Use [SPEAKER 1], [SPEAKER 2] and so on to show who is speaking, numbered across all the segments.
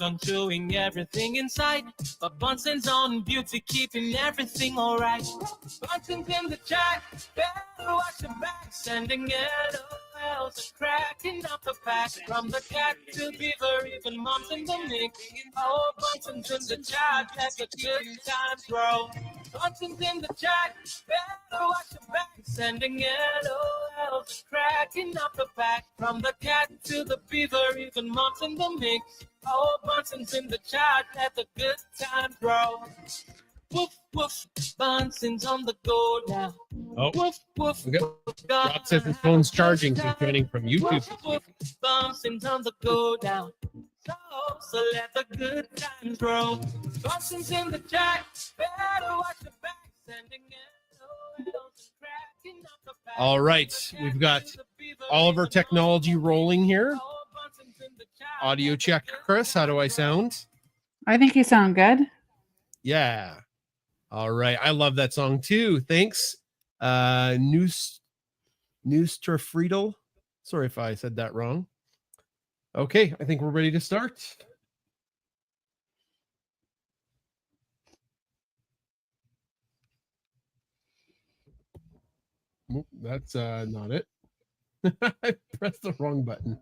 [SPEAKER 1] on chewing everything inside. But Bunsen's on beauty, keeping everything alright. Bunsen's in the chat, better watch your back. Sending LOLs and cracking up the pack. From the cat to beaver, even moms in the mix. Oh, Bunsen's in the chat, let the good times roll. Bunsen's in the chat, better watch your back. Sending LOLs and cracking up the pack. From the cat to the beaver, even moms in the mix. Oh, Bunsen's in the chat, let the good times roll. Woof, woof, Bunsen's on the go now.
[SPEAKER 2] Oh,
[SPEAKER 1] woof, woof.
[SPEAKER 2] Rob says his phone's charging, so he's joining from YouTube.
[SPEAKER 1] Woof, woof, Bunsen's on the go now. So let the good times roll. Bunsen's in the chat, better watch your back. Sending LOLs and cracking up the back.
[SPEAKER 2] All right, we've got all of our technology rolling here. Audio check, Chris. How do I sound?
[SPEAKER 3] I think you sound good.
[SPEAKER 2] Yeah. All right. I love that song too. Thanks. Friedel. Sorry if I said that wrong. Okay, I think we're ready to start. Oh, that's not it. I pressed the wrong button.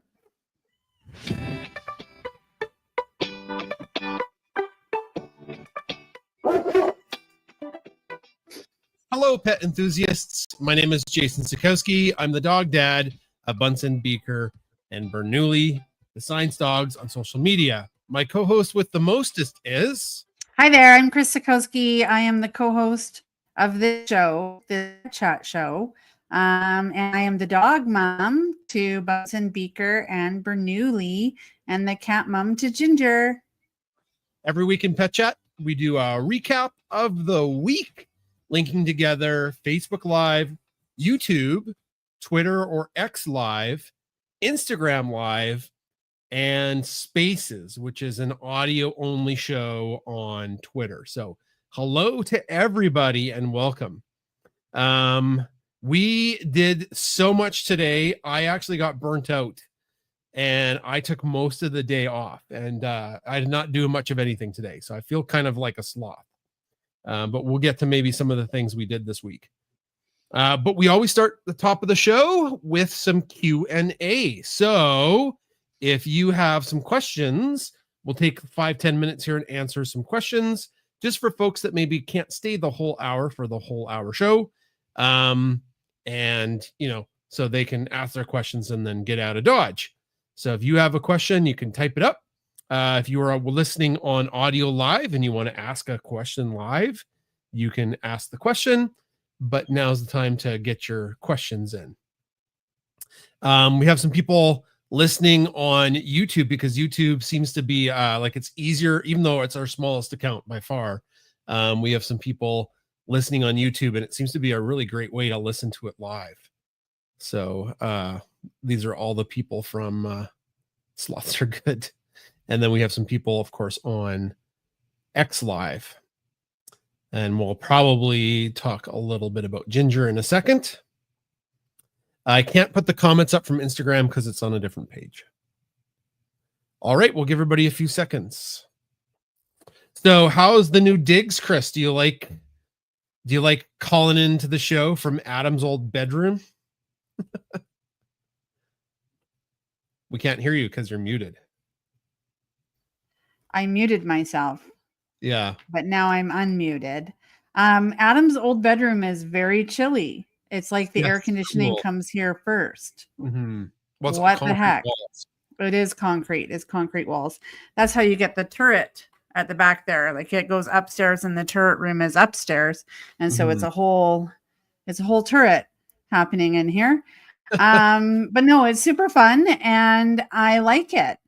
[SPEAKER 2] Hello, pet enthusiasts. My name is Jason Sikowski. I'm the dog dad of Bunsen, Beaker, and Bernoulli, the science dogs on social media. My co-host with the mostest is...
[SPEAKER 3] Hi there, I'm Chris Sikowski. I am the co-host of this show, the chat show. And I am the dog mom to Bunsen, Beaker, and Bernoulli, and the cat mom to Ginger.
[SPEAKER 2] Every week in Pet Chat, we do a recap of the week, linking together Facebook Live, YouTube, Twitter or X Live, Instagram Live, and Spaces, which is an audio-only show on Twitter. So hello to everybody and welcome. We did so much today. I actually got burnt out and I took most of the day off, and I did not do much of anything today. So I feel kind of like a sloth. But we'll get to maybe some of the things we did this week. But we always start the top of the show with some Q&A. So if you have some questions, we'll take 5-10 minutes here and answer some questions just for folks that maybe can't stay the whole hour for the whole hour show. And, you know, so they can ask their questions and then get out of Dodge. So if you have a question, you can type it up. If you are listening on audio live and you want to ask a question live, you can ask the question, but now's the time to get your questions in. We have some people listening on YouTube because YouTube seems to be like it's easier, even though it's our smallest account by far. We have some people listening on YouTube, and it seems to be a really great way to listen to it live. So these are all the people from Sloths Are Good. And then we have some people, of course, on X Live. And we'll probably talk a little bit about Ginger in a second. I can't put the comments up from Instagram because it's on a different page. All right, we'll give everybody a few seconds. So how's the new digs, Chris? Do you like calling into the show from Adam's old bedroom? We can't hear you because you're muted.
[SPEAKER 3] I muted myself.
[SPEAKER 2] Yeah.
[SPEAKER 3] But now I'm unmuted. Adam's old bedroom is very chilly. It's like the air conditioning comes here first.
[SPEAKER 2] Mm-hmm.
[SPEAKER 3] What the heck? Walls. It is concrete. It's concrete walls. That's how you get the turret at the back there. Like it goes upstairs and the turret room is upstairs. And so it's a whole turret happening in here. But no, it's super fun and I like it.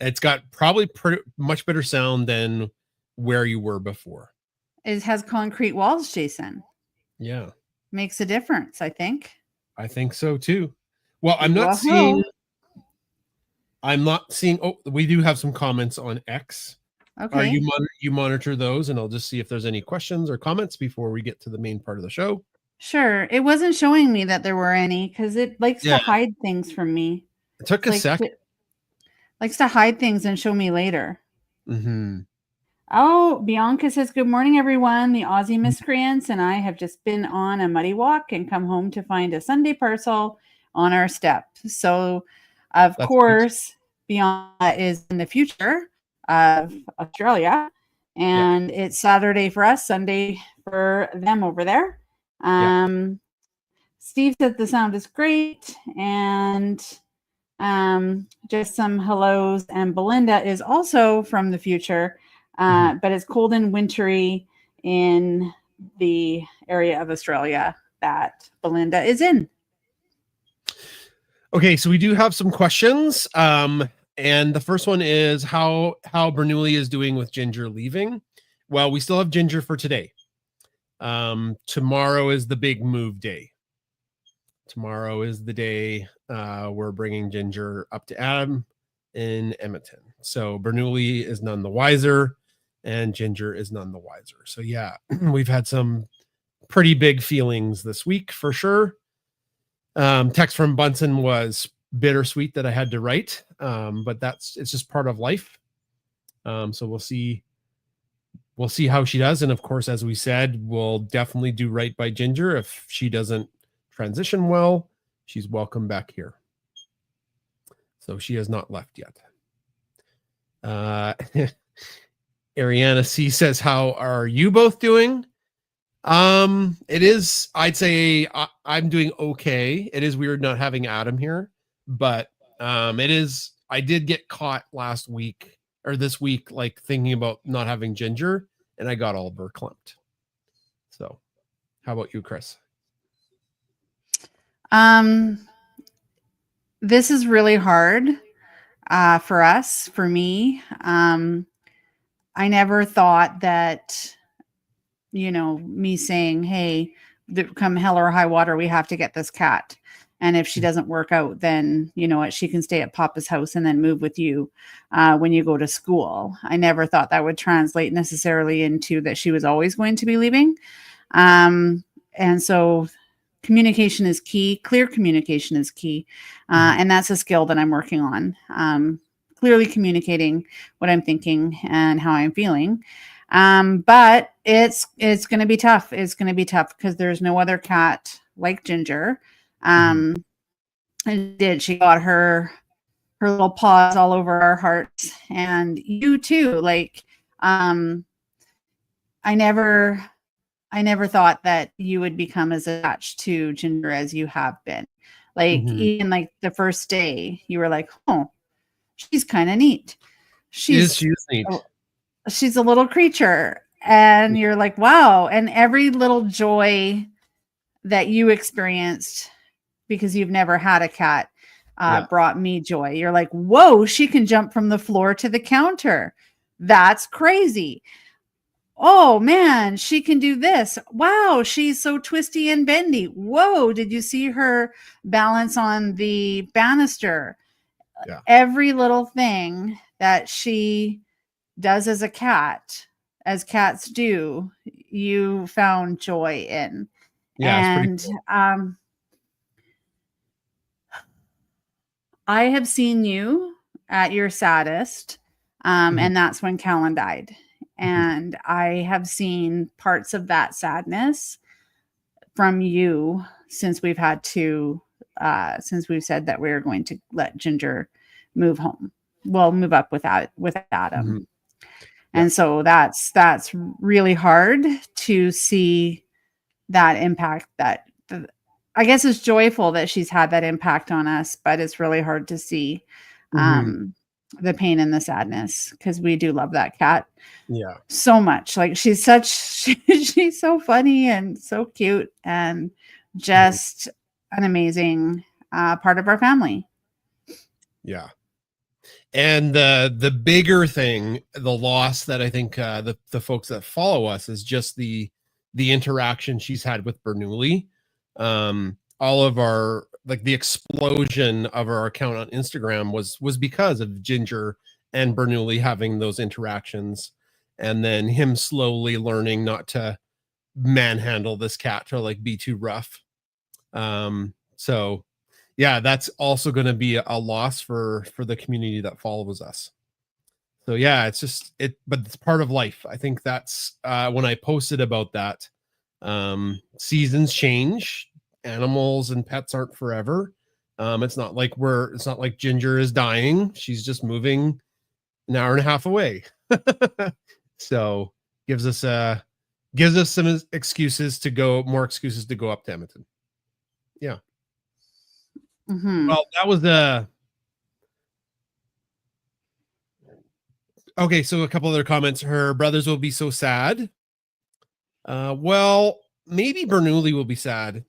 [SPEAKER 2] It's got probably much better sound than where you were before.
[SPEAKER 3] It has concrete walls, Jason.
[SPEAKER 2] Yeah.
[SPEAKER 3] Makes a difference, I think.
[SPEAKER 2] I think so too. Well, I'm not seeing. Oh, we do have some comments on X.
[SPEAKER 3] Okay.
[SPEAKER 2] You monitor those, and I'll just see if there's any questions or comments before we get to the main part of the show.
[SPEAKER 3] Sure. It wasn't showing me that there were any because it likes to hide things from me.
[SPEAKER 2] It took a second.
[SPEAKER 3] Likes to hide things and show me later.
[SPEAKER 2] Mm-hmm.
[SPEAKER 3] Oh, Bianca says, good morning, everyone. The Aussie miscreants and I have just been on a muddy walk and come home to find a Sunday parcel on our step. So, of
[SPEAKER 2] That's
[SPEAKER 3] course, Bianca is in the future of Australia, and it's Saturday for us, Sunday for them over there. Steve said the sound is great, and just some hellos. And Belinda is also from the future. But it's cold and wintry in the area of Australia that Belinda is in.
[SPEAKER 2] Okay, so we do have some questions. And the first one is how Bernoulli is doing with Ginger leaving. Well, we still have Ginger for today. Tomorrow is the big move day. Tomorrow is the day we're bringing Ginger up to Adam in Edmonton. So Bernoulli is none the wiser. And Ginger is none the wiser. So yeah, we've had some pretty big feelings this week for sure. Text from Bunsen was bittersweet that I had to write, but it's just part of life. So we'll see how she does. And of course, as we said, we'll definitely do right by Ginger. If she doesn't transition well, she's welcome back here. So she has not left yet. Ariana C says, how are you both doing? It is, I'd say I'm doing okay. It is weird not having Adam here, but I did get caught last week or this week, like thinking about not having Ginger, and I got all verklempt. So how about you, Chris?
[SPEAKER 3] This is really hard for us, for me. I never thought that, me saying, hey, come hell or high water, we have to get this cat. And if she doesn't work out, then you know what, she can stay at Papa's house and then move with you when you go to school. I never thought that would translate necessarily into that she was always going to be leaving. And so communication is key. Clear communication is key. And that's a skill that I'm working on. Clearly communicating what I'm thinking and how I'm feeling. But it's going to be tough. It's going to be tough because there's no other cat like Ginger. And she got her little paws all over our hearts, and you too. Like, I never thought that you would become as attached to Ginger as you have been. Like, even like the first day you were like, oh, she's kind of neat. She's
[SPEAKER 2] neat.
[SPEAKER 3] She's a little creature. And you're like, wow. And every little joy that you experienced because you've never had a cat brought me joy. You're like, whoa, she can jump from the floor to the counter. That's crazy. Oh man, she can do this. Wow, she's so twisty and bendy. Whoa, did you see her balance on the banister? Yeah. Every little thing that she does as a cat, as cats do, you found joy in. Yeah, and cool. I have seen you at your saddest, and that's when Callan died. And I have seen parts of that sadness from you since we've had to, since we've said that we're going to let Ginger move home. Well, move up with Adam. And so that's really hard to see that impact. That I guess it's joyful that she's had that impact on us, but it's really hard to see the pain and the sadness because we do love that cat. Yeah, so much. Like she's so funny and so cute and just an amazing part of our family.
[SPEAKER 2] Yeah. And the bigger thing, the loss that I think the folks that follow us is just the interaction she's had with Bernoulli. All of our, like the explosion of our account on Instagram was because of Ginger and Bernoulli having those interactions, and then him slowly learning not to manhandle this cat or like be too rough. So yeah, that's also going to be a loss for the community that follows us. So yeah, it's just but it's part of life. I think that's when I posted about that. Seasons change, animals and pets aren't forever. It's not like Ginger is dying. She's just moving an hour and a half away. So gives us some more excuses to go up to Edmonton. Yeah.
[SPEAKER 3] Mm-hmm.
[SPEAKER 2] Well, that was okay. So a couple other comments. Her brothers will be so sad. Well, maybe Bernoulli will be sad.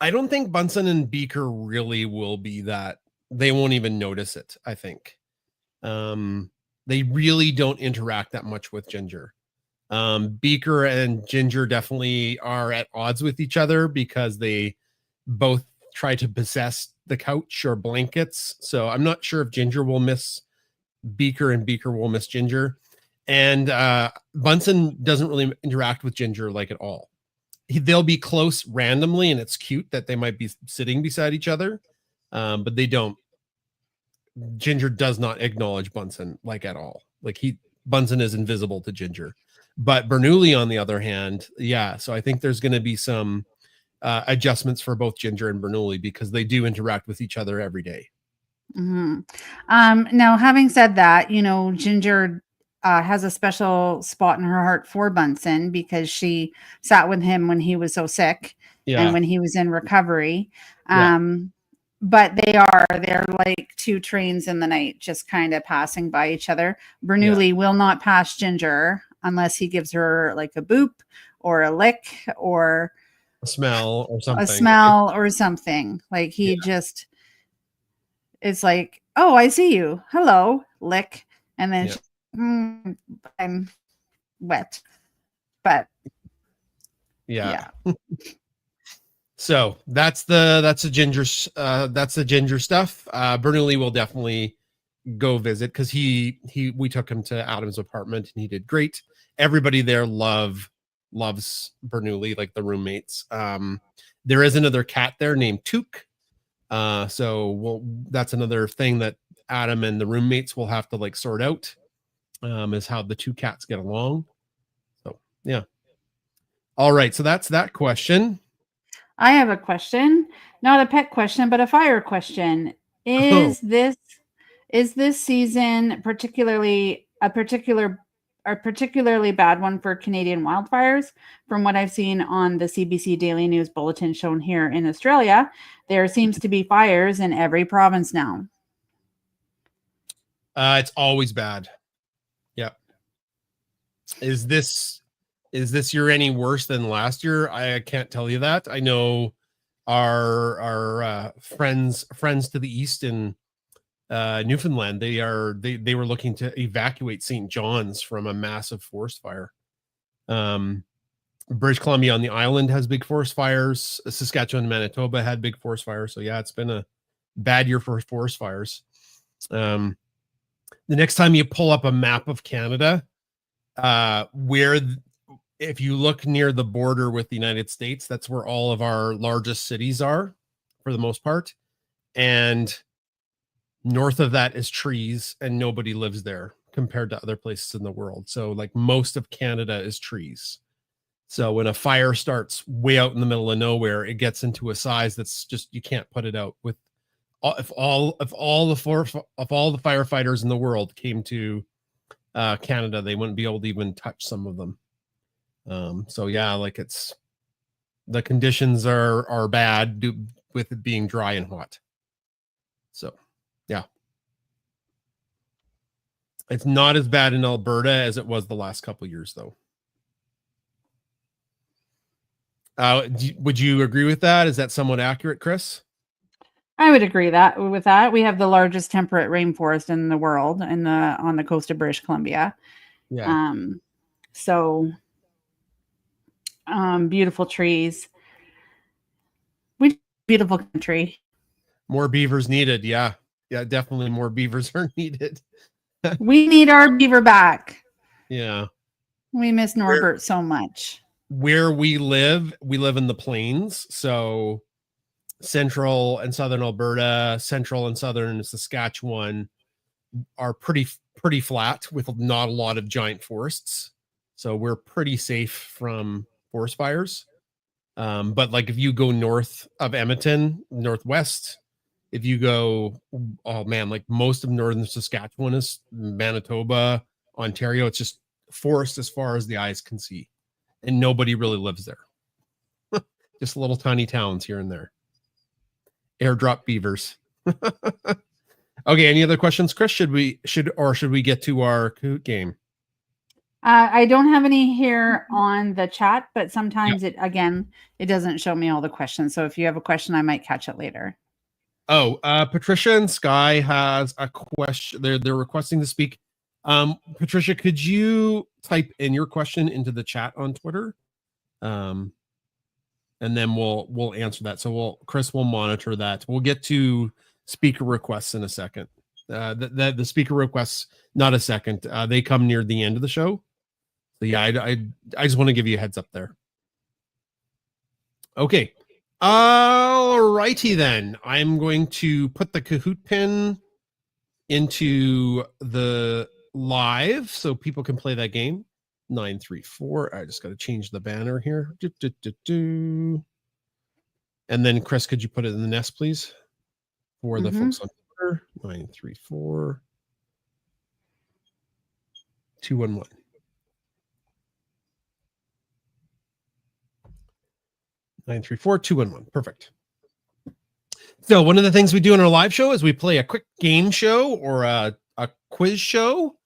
[SPEAKER 2] I don't think Bunsen and Beaker really will be that. They won't even notice it, I think. They really don't interact that much with Ginger. Beaker and Ginger definitely are at odds with each other because they both try to possess the couch or blankets. So I'm not sure if Ginger will miss Beaker and Beaker will miss Ginger. And Bunsen doesn't really interact with Ginger like at all. They'll be close randomly, and it's cute that they might be sitting beside each other, but they don't. Ginger does not acknowledge Bunsen like at all. Like Bunsen is invisible to Ginger. But Bernoulli, on the other hand, yeah. So I think there's going to be some adjustments for both Ginger and Bernoulli because they do interact with each other every day.
[SPEAKER 3] Mm-hmm. Now, having said that, Ginger has a special spot in her heart for Bunsen because she sat with him when he was so sick and when he was in recovery. But they're like two trains in the night, just kind of passing by each other. Bernoulli will not pass Ginger unless he gives her like a boop or a lick or
[SPEAKER 2] a smell or something.
[SPEAKER 3] Like he just, it's like, oh, I see you. Hello, lick. And then I'm wet. But yeah.
[SPEAKER 2] So that's the Ginger stuff. Bernoulli will definitely go visit because we took him to Adam's apartment and he did great. Everybody there loves Bernoulli, like the roommates. There is another cat there named Took. That's another thing that Adam and the roommates will have to like sort out, is how the two cats get along. So yeah. All right. So that's that question.
[SPEAKER 3] I have a question, not a pet question, but a fire question. Is this season particularly a particularly bad one for Canadian wildfires? From what I've seen on the CBC Daily News Bulletin shown here in Australia, there seems to be fires in every province now.
[SPEAKER 2] It's always bad. Yeah. Is this year any worse than last year? I can't tell you that. I know our friends to the east in Newfoundland, they were looking to evacuate St. John's from a massive forest fire. British Columbia on the island has big forest fires. Saskatchewan and Manitoba had big forest fires. So yeah, it's been a bad year for forest fires. The next time you pull up a map of Canada, if you look near the border with the United States, that's where all of our largest cities are for the most part. And north of that is trees and nobody lives there compared to other places in the world. So like most of Canada is trees. So when a fire starts way out in the middle of nowhere, it gets into a size that's just, you can't put it out. With if all the firefighters in the world came to Canada, they wouldn't be able to even touch some of them. So yeah, like the conditions are bad with it being dry and hot. So yeah, it's not as bad in Alberta as it was the last couple of years though. Would you agree with that? Is that somewhat accurate, Chris?
[SPEAKER 3] I would agree with that. We have the largest temperate rainforest in the world on the coast of British Columbia.
[SPEAKER 2] Yeah.
[SPEAKER 3] Beautiful trees. Beautiful country.
[SPEAKER 2] More beavers needed. Yeah. Yeah, definitely more beavers are needed.
[SPEAKER 3] We need our beaver back.
[SPEAKER 2] Yeah.
[SPEAKER 3] We miss Norbert so much.
[SPEAKER 2] Where we live in the plains. So central and southern Alberta, central and southern Saskatchewan are pretty flat with not a lot of giant forests. So we're pretty safe from forest fires. But like if you go north of Edmonton, northwest, if you go, oh man, like most of northern Saskatchewan is Manitoba, Ontario, it's just forest as far as the eyes can see. And nobody really lives there. Just little tiny towns here and there. Airdrop beavers. Okay, any other questions, Chris? Should we get to our Kahoot game?
[SPEAKER 3] I don't have any here on the chat, but sometimes it doesn't show me all the questions. So if you have a question, I might catch it later.
[SPEAKER 2] Oh, Patricia and Sky has a question. They're requesting to speak. Patricia, could you type in your question into the chat on Twitter? And then we'll answer that. So Chris will monitor that. We'll get to speaker requests in a second. The speaker requests, not a second. They come near the end of the show. So yeah, I just want to give you a heads up there. Okay. All righty then. I'm going to put the Kahoot pin into the live so people can play that game. 934. I just got to change the banner here. And then Chris, could you put it in the nest, please? For the folks on Twitter. 934 211. 934 211. Perfect. So one of the things we do in our live show is we play a quick game show or a quiz show.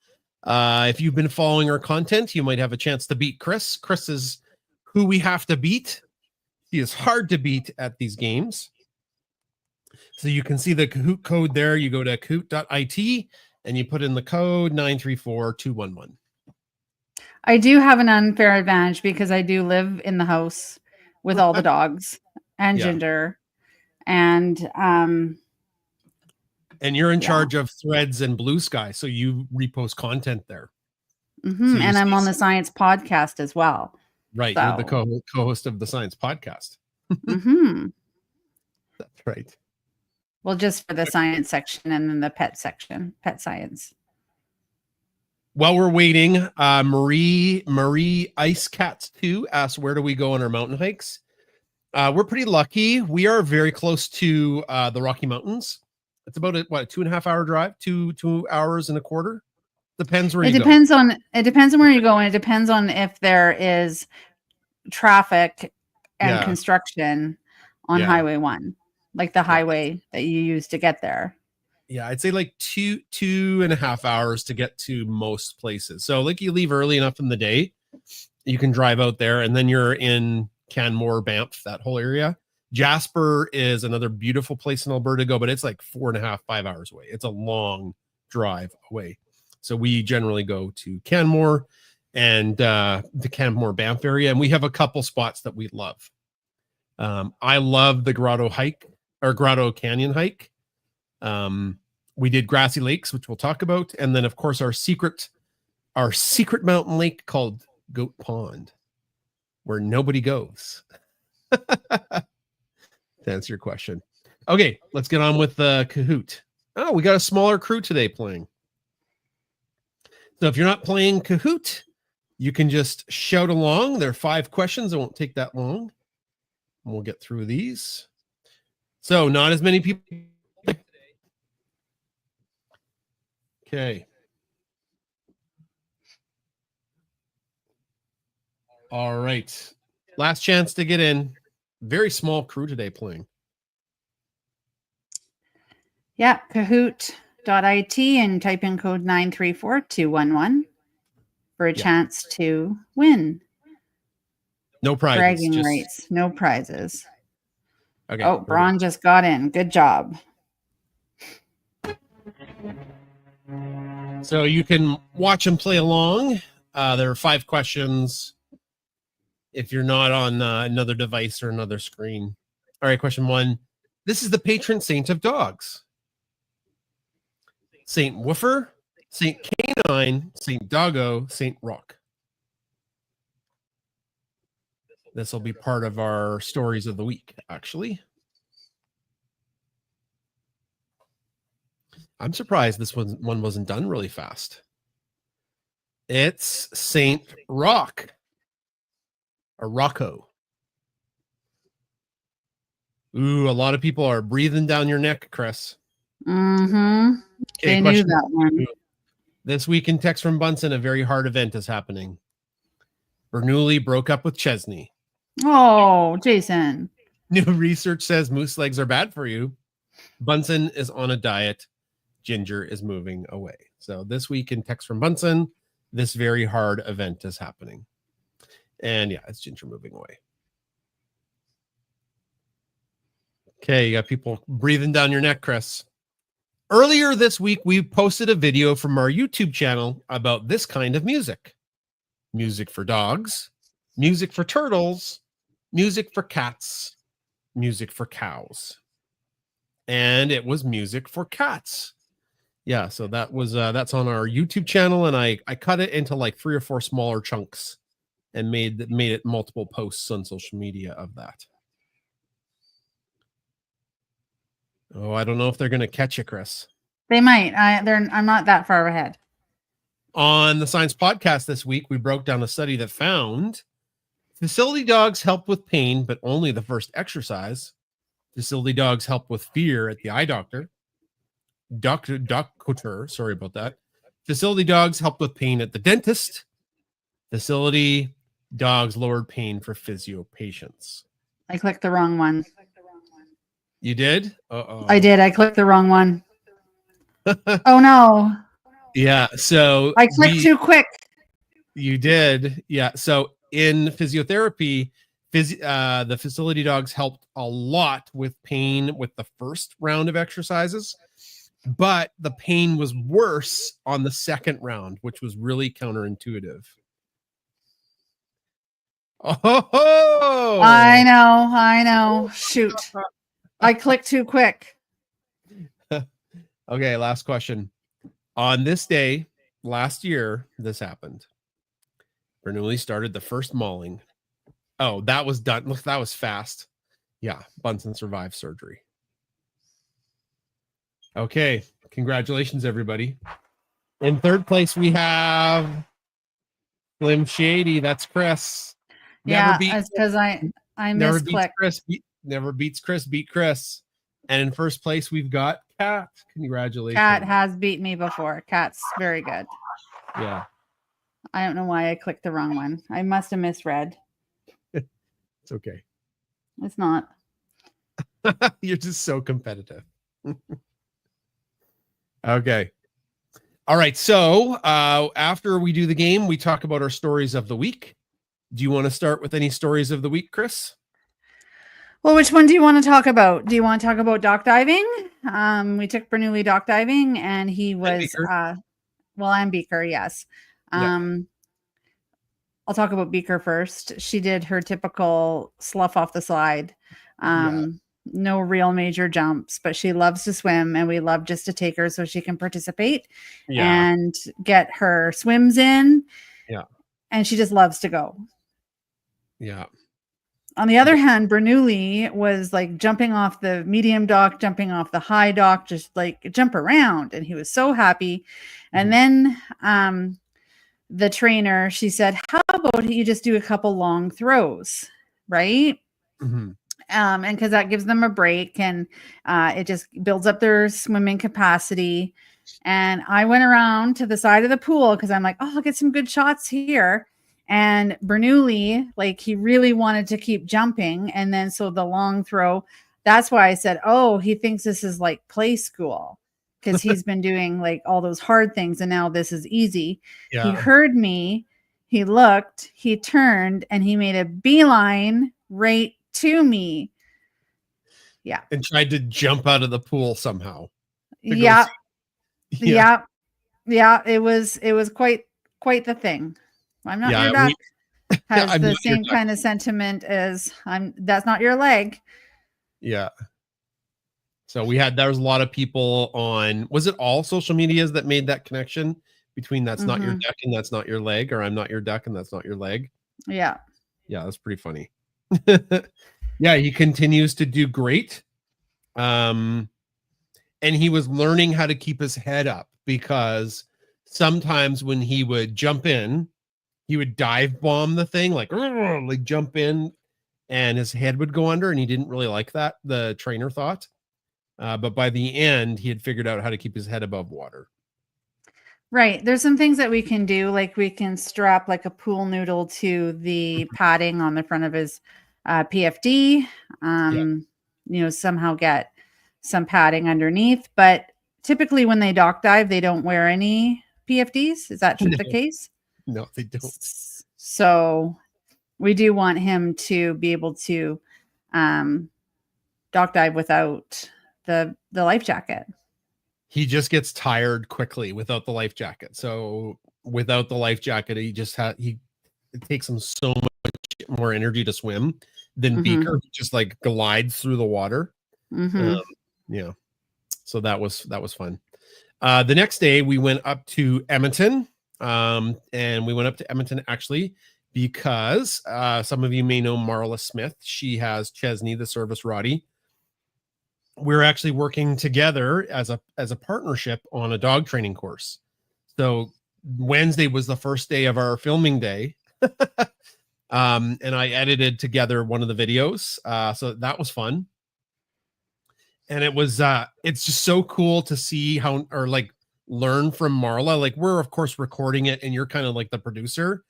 [SPEAKER 2] If you've been following our content, you might have a chance to beat Chris. Chris is who we have to beat. He is hard to beat at these games. So you can see the Kahoot code there. You go to kahoot.it and you put in the code 934-211.
[SPEAKER 3] I do have an unfair advantage because I do live in the house with all the dogs and Ginger. And
[SPEAKER 2] you're in charge of Threads and Blue Sky, so you repost content there.
[SPEAKER 3] So and I'm on the Science Podcast as well.
[SPEAKER 2] Right, so. You're the co-host of the Science Podcast. That's right.
[SPEAKER 3] Well, just for the science section and then the pet section, pet science.
[SPEAKER 2] While we're waiting, Marie Ice Cats 2 asks, where do we go on our mountain hikes? We're pretty lucky. We are very close to the Rocky Mountains. It's about a 2.5 hour drive, 2 hours and a quarter. Depends where you go.
[SPEAKER 3] It depends on where you go, and it depends on if there is traffic and construction on Highway 1, like the highway that you use to get there.
[SPEAKER 2] Yeah, I'd say like 2.5 hours to get to most places. So like you leave early enough in the day, you can drive out there, and then you're in Canmore, Banff, that whole area. Jasper is another beautiful place in Alberta to go, but it's like 4.5, 5 hours away. It's a long drive away. So we generally go to Canmore and the Canmore Banff area, and we have a couple spots that we love. I love the Grotto Canyon hike. We did Grassy Lakes, which we'll talk about, and then of course our secret mountain lake called Goat Pond, where nobody goes. To answer your question. Okay, let's get on with the Kahoot. Oh, we got a smaller crew today playing. So if you're not playing Kahoot, you can just shout along. There are 5 questions. It won't take that long. And we'll get through these. So not as many people today. Okay. All right. Last chance to get in. Very small crew today playing.
[SPEAKER 3] Yeah, kahoot.it and type in code 934-211 for a chance to win.
[SPEAKER 2] No prizes.
[SPEAKER 3] Bragging rights. No prizes.
[SPEAKER 2] Okay.
[SPEAKER 3] Oh, Braun just got in. Good job.
[SPEAKER 2] So you can watch and play along. There are 5 questions. If you're not on another device or another screen. All right, question 1. This is the patron saint of dogs. Saint Woofer, Saint Canine, Saint Doggo, Saint Rock. This will be part of our stories of the week, actually. I'm surprised this one wasn't done really fast. It's Saint Rock or Rocco. Ooh, a lot of people are breathing down your neck, Chris.
[SPEAKER 3] Mm-hmm. They knew that one.
[SPEAKER 2] This week in Text from Bunsen, a very hard event is happening. Bernoulli broke up with Chesney.
[SPEAKER 3] Oh, Jason.
[SPEAKER 2] New research says moose legs are bad for you. Bunsen is on a diet. Ginger is moving away. So this week in Text from Bunsen, this very hard event is happening. And yeah, it's Ginger moving away. Okay, you got people breathing down your neck, Chris. Earlier this week, we posted a video from our YouTube channel about this kind of music. Music for dogs, music for turtles, music for cats, music for cows. And it was music for cats. Yeah, so that was that's on our YouTube channel, and I cut it into like 3 or 4 smaller chunks and made it multiple posts on social media of that. Oh, I don't know if they're going to catch you, Chris.
[SPEAKER 3] They might. I'm not that far ahead.
[SPEAKER 2] On the Science Podcast this week, we broke down a study that found facility dogs help with pain, but only the first exercise. Facility dogs help with fear at the eye doctor. Sorry about that. Facility dogs help with pain at the dentist. Facility dogs lowered pain for physio patients.
[SPEAKER 3] I clicked the wrong one.
[SPEAKER 2] You did? Uh-oh.
[SPEAKER 3] I did. I clicked the wrong one. Oh no.
[SPEAKER 2] Yeah. So
[SPEAKER 3] I clicked too quick.
[SPEAKER 2] You did. Yeah. So in physiotherapy, the facility dogs helped a lot with pain with the first round of exercises, but the pain was worse on the second round, which was really counterintuitive. Oh,
[SPEAKER 3] I know. Shoot. I clicked too quick.
[SPEAKER 2] Okay, last question. On this day last year, this happened. Bernoulli started the first mauling. Oh, that was done. Look, that was fast. Yeah, Bunsen survived surgery. Okay, congratulations, everybody. In third place, we have Slim Shady. That's Chris.
[SPEAKER 3] Yeah, it's because I misclicked.
[SPEAKER 2] Never beats Chris. Beat Chris. And in first place, we've got Kat. Congratulations.
[SPEAKER 3] Kat has beat me before. Kat's very good.
[SPEAKER 2] Yeah.
[SPEAKER 3] I don't know why I clicked the wrong one. I must have misread.
[SPEAKER 2] It's okay.
[SPEAKER 3] It's not.
[SPEAKER 2] You're just so competitive. Okay. All right. So after we do the game, we talk about our stories of the week. Do you want to start with any stories of the week, Chris?
[SPEAKER 3] Well, which one do you want to talk about? Do you want to talk about dock diving? We took Bernoulli dock diving, and he was and Beaker, yes. I'll talk about Beaker first. She did her typical slough off the slide. No real major jumps, but she loves to swim, and we love just to take her so she can participate and get her swims in.
[SPEAKER 2] Yeah.
[SPEAKER 3] And she just loves to go.
[SPEAKER 2] Yeah.
[SPEAKER 3] On the other hand, Bernoulli was like jumping off the medium dock, jumping off the high dock, just like jump around. And he was so happy. And then the trainer, she said, how about you just do a couple long throws, right?
[SPEAKER 2] Mm-hmm.
[SPEAKER 3] And because that gives them a break, and it just builds up their swimming capacity. And I went around to the side of the pool because I'm like, oh, I'll get some good shots here. And Bernoulli, like, he really wanted to keep jumping. And then so the long throw, that's why I said, oh, he thinks this is like play school, because he's been doing like all those hard things, and now this is easy. Yeah. He heard me, he looked, he turned, and he made a beeline right to me. Yeah.
[SPEAKER 2] And tried to jump out of the pool somehow.
[SPEAKER 3] Yeah. It was quite the thing. I'm not your duck. Has the same kind of sentiment as that's not your leg.
[SPEAKER 2] Yeah. So there was a lot of people on, was it all social medias that made that connection between that's not your duck and that's not your leg, or I'm not your duck and that's not your leg?
[SPEAKER 3] Yeah.
[SPEAKER 2] Yeah, that's pretty funny. Yeah, he continues to do great. and he was learning how to keep his head up, because sometimes when he would jump in, he would dive bomb the thing, like jump in, and his head would go under, and he didn't really like that, the trainer thought. But by the end, he had figured out how to keep his head above water.
[SPEAKER 3] Right. There's some things that we can do, like we can strap like a pool noodle to the padding on the front of his PFD. Somehow get some padding underneath. But typically when they dock dive, they don't wear any PFDs. Is that the case?
[SPEAKER 2] No, they don't.
[SPEAKER 3] So we do want him to be able to dock dive without the life jacket.
[SPEAKER 2] He just gets tired quickly without the life jacket. So without the life jacket, it takes him so much more energy to swim than Beaker, who just like glides through the water. Yeah. So that was fun. The next day we went up to Edmonton. And we went up to Edmonton actually because some of you may know Marla Smith. She has Chesney, the service Roddy. We're actually working together as a partnership on a dog training course. So Wednesday was the first day of our filming day. And I edited together one of the videos. So that was fun. And it was it's just so cool to see how, or like learn from Marla. Like, we're of course recording it, and you're kind of like the producer,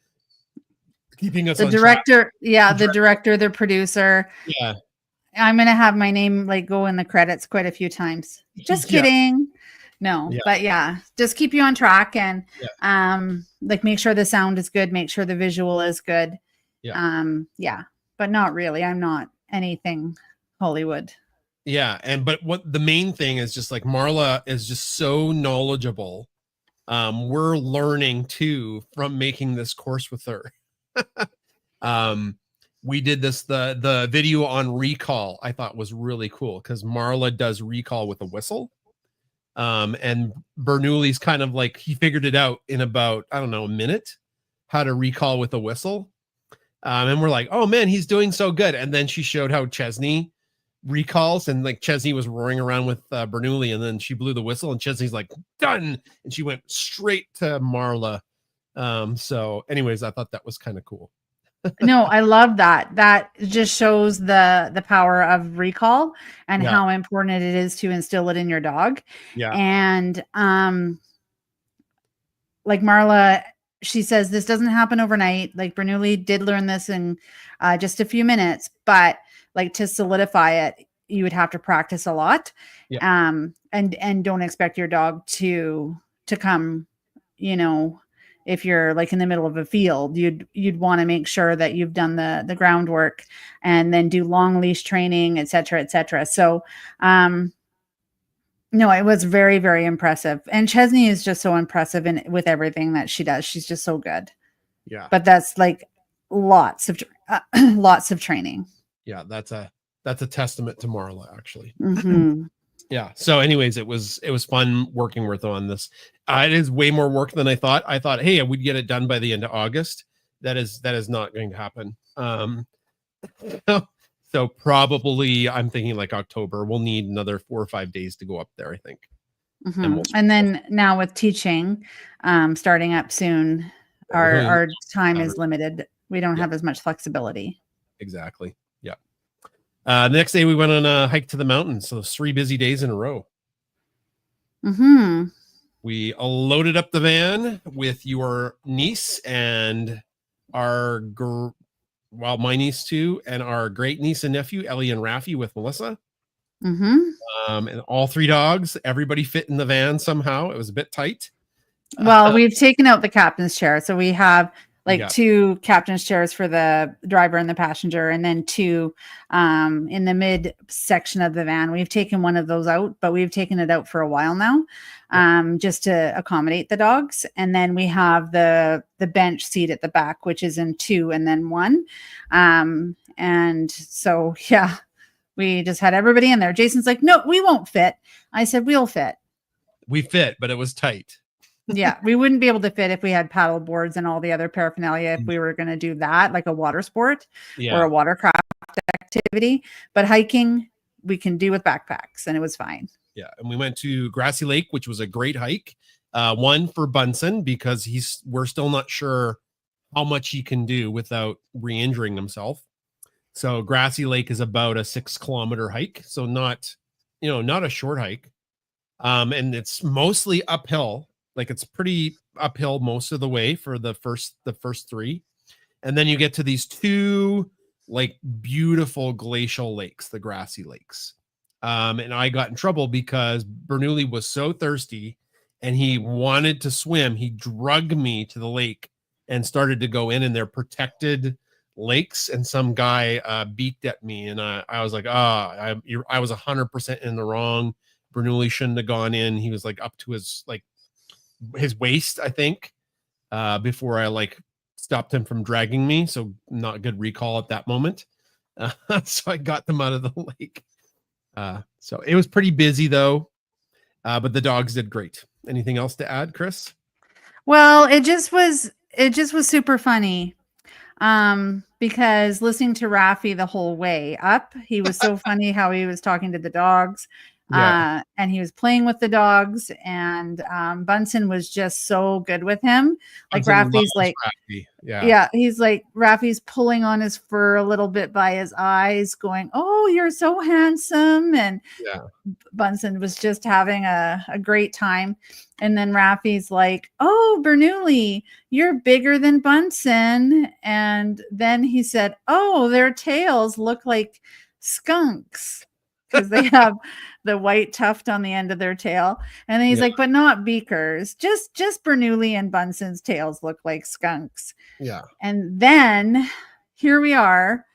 [SPEAKER 2] keeping us
[SPEAKER 3] the
[SPEAKER 2] on
[SPEAKER 3] director
[SPEAKER 2] track.
[SPEAKER 3] The director, the producer.
[SPEAKER 2] Yeah,
[SPEAKER 3] I'm gonna have my name like go in the credits quite a few times. Just kidding. No, but yeah, just keep you on track, and like make sure the sound is good, make sure the visual is good. But not really. I'm not anything Hollywood.
[SPEAKER 2] But what the main thing is, just like Marla is just so knowledgeable. We're learning too from making this course with her. We did the video on recall. I thought was really cool because Marla does recall with a whistle. And Bernoulli's kind of like, he figured it out in about, I don't know, a minute, how to recall with a whistle. And we're like, oh man, he's doing so good. And then she showed how Chesney recalls, and like Chesney was roaring around with Bernoulli, and then she blew the whistle, and Chesney's like, done. And she went straight to Marla. So anyways, I thought that was kind of cool.
[SPEAKER 3] No, I love that. That just shows the power of recall and how important it is to instill it in your dog.
[SPEAKER 2] Yeah.
[SPEAKER 3] And like Marla, she says this doesn't happen overnight. Like Bernoulli did learn this in just a few minutes, but like to solidify it, you would have to practice a lot.
[SPEAKER 2] Yeah.
[SPEAKER 3] And don't expect your dog to come, if you're like in the middle of a field, you'd want to make sure that you've done the groundwork and then do long leash training, et cetera, et cetera. So, no, it was very, very impressive. And Chesney is just so impressive with everything that she does. She's just so good.
[SPEAKER 2] Yeah.
[SPEAKER 3] But that's like lots of training.
[SPEAKER 2] Yeah. That's a testament to Marla, actually.
[SPEAKER 3] Mm-hmm.
[SPEAKER 2] Yeah. So anyways, it was fun working with her on this. It is way more work than I thought. I thought, hey, I would get it done by the end of August. That is not going to happen. So probably I'm thinking like October. We'll need another 4 or 5 days to go up there, I think.
[SPEAKER 3] Mm-hmm. And then now with teaching, starting up soon, our time is limited. We don't have as much flexibility.
[SPEAKER 2] Exactly. Yeah. The next day we went on a hike to the mountains. So 3 busy days in a row.
[SPEAKER 3] Mm-hmm.
[SPEAKER 2] We loaded up the van with your niece and my niece too, and our great niece and nephew, Ellie and Rafi, with Melissa.
[SPEAKER 3] Mm-hmm.
[SPEAKER 2] And all 3 dogs, everybody fit in the van somehow. It was a bit tight.
[SPEAKER 3] Well, we've taken out the captain's chair. So we have like 2 captain's chairs for the driver and the passenger, and then 2 in the mid section of the van. We've taken one of those out, but we've taken it out for a while now, just to accommodate the dogs. And then we have the bench seat at the back, which is in 2 and then 1. And so, yeah, we just had everybody in there. Jason's like, no, we won't fit. I said, we'll fit.
[SPEAKER 2] We fit, but it was tight.
[SPEAKER 3] Yeah, we wouldn't be able to fit if we had paddle boards and all the other paraphernalia if we were going to do that, like a water sport or a watercraft activity. But hiking, we can do with backpacks, and it was fine.
[SPEAKER 2] Yeah. And we went to Grassy Lake, which was a great hike. One for Bunsen, because we're still not sure how much he can do without re-injuring himself. So Grassy Lake is about a 6-kilometer hike. So not a short hike. And it's mostly uphill. Like it's pretty uphill most of the way for the first 3. And then you get to these 2 like beautiful glacial lakes, the Grassy Lakes. And I got in trouble because Bernoulli was so thirsty and he wanted to swim. He drugged me to the lake and started to go in their protected lakes. And some guy beaked at me, and I was like, I was 100% in the wrong. Bernoulli shouldn't have gone in. He was like up to his waist, I think, before I like stopped him from dragging me. So not good recall at that moment. So I got them out of the lake. So it was pretty busy though, but the dogs did great. Anything else to add, Chris?
[SPEAKER 3] Well, it just was super funny. Because listening to Rafi the whole way up, he was so funny how he was talking to the dogs.
[SPEAKER 2] Yeah.
[SPEAKER 3] And he was playing with the dogs, and Bunsen was just so good with him. Like Rafi's like, yeah, he's like, Rafi's pulling on his fur a little bit by his eyes, going, "Oh, you're so handsome." And Bunsen was just having a great time. And then Rafi's like, "Oh, Bernoulli, you're bigger than Bunsen." And then he said, "Oh, their tails look like skunks," because they have the white tuft on the end of their tail. And then he's like, "But not Beaker's. Just Bernoulli and Bunsen's tails look like skunks."
[SPEAKER 2] Yeah.
[SPEAKER 3] And then here we are,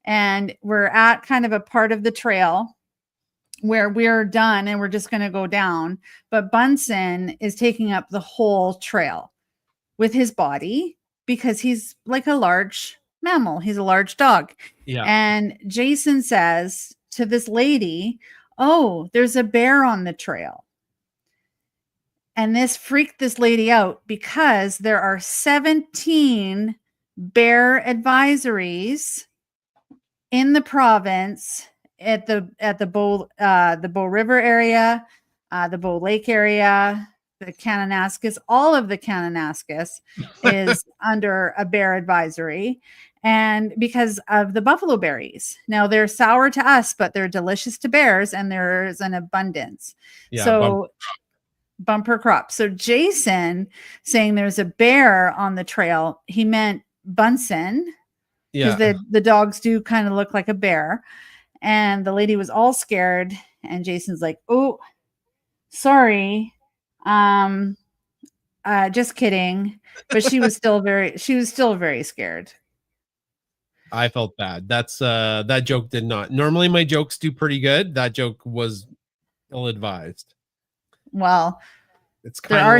[SPEAKER 3] and we're at kind of a part of the trail where we're done and we're just going to go down. But Bunsen is taking up the whole trail with his body because he's like a large mammal. He's a large dog.
[SPEAKER 2] Yeah.
[SPEAKER 3] And Jason says to this lady, "Oh, there's a bear on the trail." And this freaked this lady out because there are 17 bear advisories in the province at the Bow River area, the Bow Lake area, the Kananaskis. All of the Kananaskis is under a bear advisory. And because of the buffalo berries. Now they're sour to us, but they're delicious to bears, and there's an abundance.
[SPEAKER 2] Yeah,
[SPEAKER 3] so bumper crop. So Jason saying there's a bear on the trail, he meant Bunsen, because the dogs do kind of look like a bear. And the lady was all scared, and Jason's like, "Oh, sorry. Just kidding." But she was still very scared.
[SPEAKER 2] I felt bad. That joke did not. Normally my jokes do pretty good. That joke was ill-advised.
[SPEAKER 3] Well,
[SPEAKER 2] it's
[SPEAKER 3] there are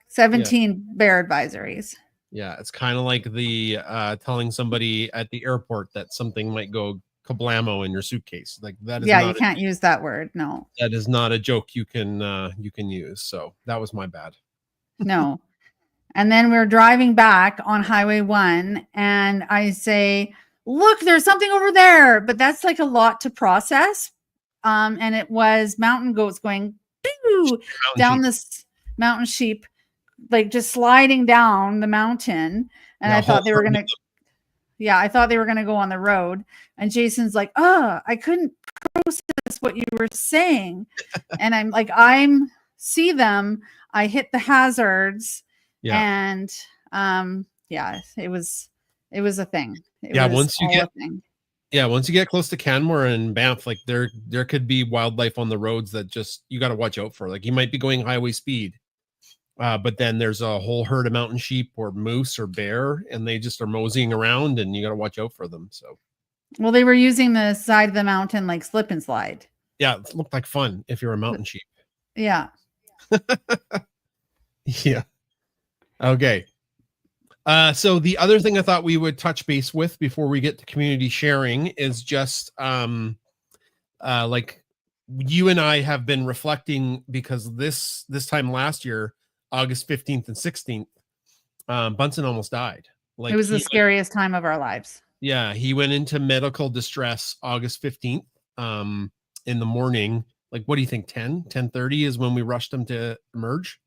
[SPEAKER 3] 17 bear advisories.
[SPEAKER 2] Yeah, it's kind of like the telling somebody at the airport that something might go kablamo in your suitcase. Like that is
[SPEAKER 3] you can't use that word. No.
[SPEAKER 2] That is not a joke you can use. So that was my bad.
[SPEAKER 3] No. And then we're driving back on Highway 1, and I say, "Look, there's something over there." But that's like a lot to process. And it was mountain goats going down this mountain sheep, like just sliding down the mountain. And I thought they were going to, I thought they were going to go on the road. And Jason's like, "Oh, I couldn't process what you were saying." And I'm like, see them. I hit the hazards.
[SPEAKER 2] Yeah.
[SPEAKER 3] And it was a thing.
[SPEAKER 2] Once you get close to Canmore and Banff, like there could be wildlife on the roads that just you got to watch out for. Like you might be going highway speed, but then there's a whole herd of mountain sheep or moose or bear, and they just are moseying around, and you got to watch out for them. So,
[SPEAKER 3] well, they were using the side of the mountain like slip and slide.
[SPEAKER 2] Yeah, it looked like fun if you're a mountain sheep.
[SPEAKER 3] Yeah.
[SPEAKER 2] Yeah. Okay. So the other thing I thought we would touch base with before we get to community sharing is just like you and I have been reflecting, because this time last year, August 15th and 16th, Bunsen almost died. Like
[SPEAKER 3] it was the scariest time of our lives.
[SPEAKER 2] Yeah, he went into medical distress August 15th in the morning Like, what do you think? 10:30 is when we rushed him to emerge.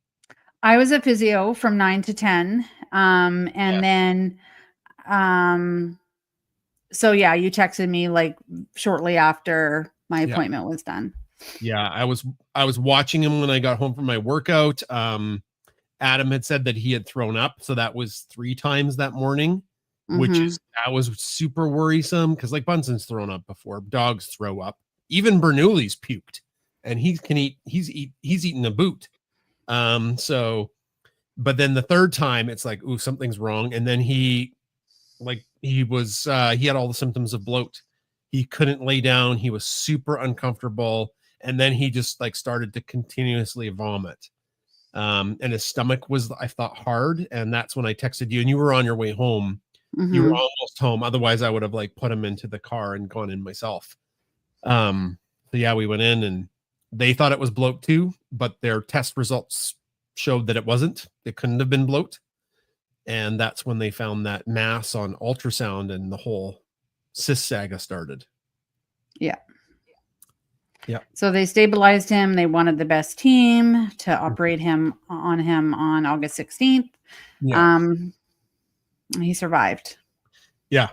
[SPEAKER 3] I was at physio from 9 to 10. And then, so yeah, you texted me like shortly after my appointment was done.
[SPEAKER 2] Yeah, I was watching him when I got home from my workout. Adam had said that he had thrown up, so that was 3 times that morning, which that was super worrisome because like Bunsen's thrown up before, dogs throw up, even Bernoulli's puked, and he can eat. He's eaten a boot. So, but then the 3rd time, it's like, ooh, something's wrong, and then he had all the symptoms of bloat. He couldn't lay down. He was super uncomfortable. And then he just like started to continuously vomit. And his stomach was, I thought, hard. And that's when I texted you and you were on your way home. You were almost home. Otherwise I would have like put him into the car and gone in myself. So yeah, we went in and they thought it was bloat too, but their test results showed that it wasn't. It couldn't have been bloat. And that's when they found that mass on ultrasound and the whole cyst saga started.
[SPEAKER 3] Yeah.
[SPEAKER 2] Yeah.
[SPEAKER 3] So they stabilized him. They wanted the best team to operate him on August 16th.
[SPEAKER 2] Yeah.
[SPEAKER 3] He survived.
[SPEAKER 2] Yeah.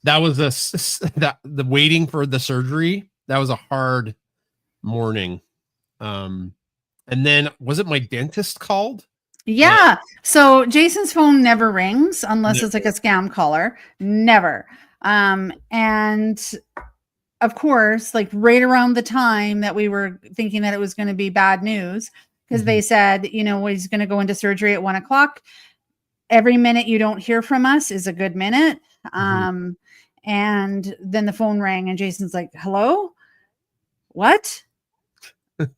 [SPEAKER 2] That was the waiting for the surgery. That was a hard morning. And then was it my dentist called?
[SPEAKER 3] Yeah. So Jason's phone never rings unless it's like a scam caller. Never. And of course, like right around the time that we were thinking that it was going to be bad news, because they said, you know, he's going to go into surgery at 1:00. Every minute you don't hear from us is a good minute. And then the phone rang and Jason's like, hello, what?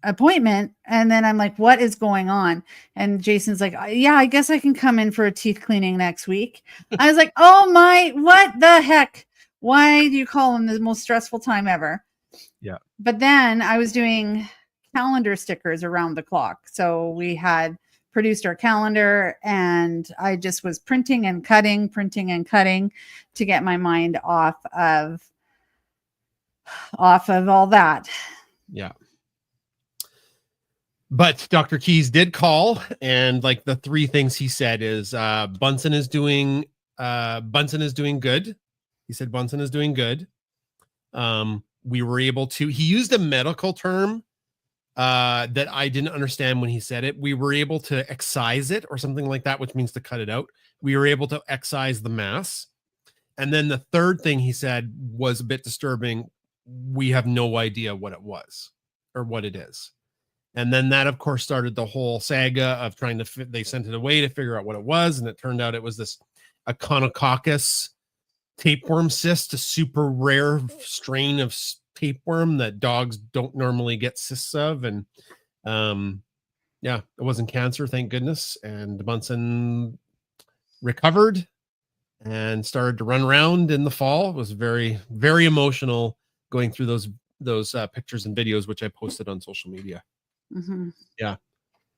[SPEAKER 3] Appointment? And then I'm like, what is going on? And Jason's like, yeah, I guess I can come in for a teeth cleaning next week. I was like, oh my, what the heck? Why do you call him the most stressful time ever?
[SPEAKER 2] Yeah.
[SPEAKER 3] But then I was doing calendar stickers around the clock. So we had produced our calendar and I just was printing and cutting to get my mind off of all that.
[SPEAKER 2] Yeah. But Dr. Keys did call, and like the 3 things he said is Bunsen is doing good. He said Bunsen is doing good. We were able to, he used a medical term that I didn't understand when he said it. We were able to excise it or something like that, which means to cut it out. We were able to excise the mass. And then the 3rd thing he said was a bit disturbing. We have no idea what it was or what it is. And then that, of course, started the whole saga of trying to they sent it away to figure out what it was. And it turned out it was this Echinococcus tapeworm cyst, a super rare strain of tapeworm that dogs don't normally get cysts of. And yeah, it wasn't cancer, thank goodness. And Bunsen recovered and started to run around in the fall. It was very, very emotional going through those pictures and videos, which I posted on social media. Yeah.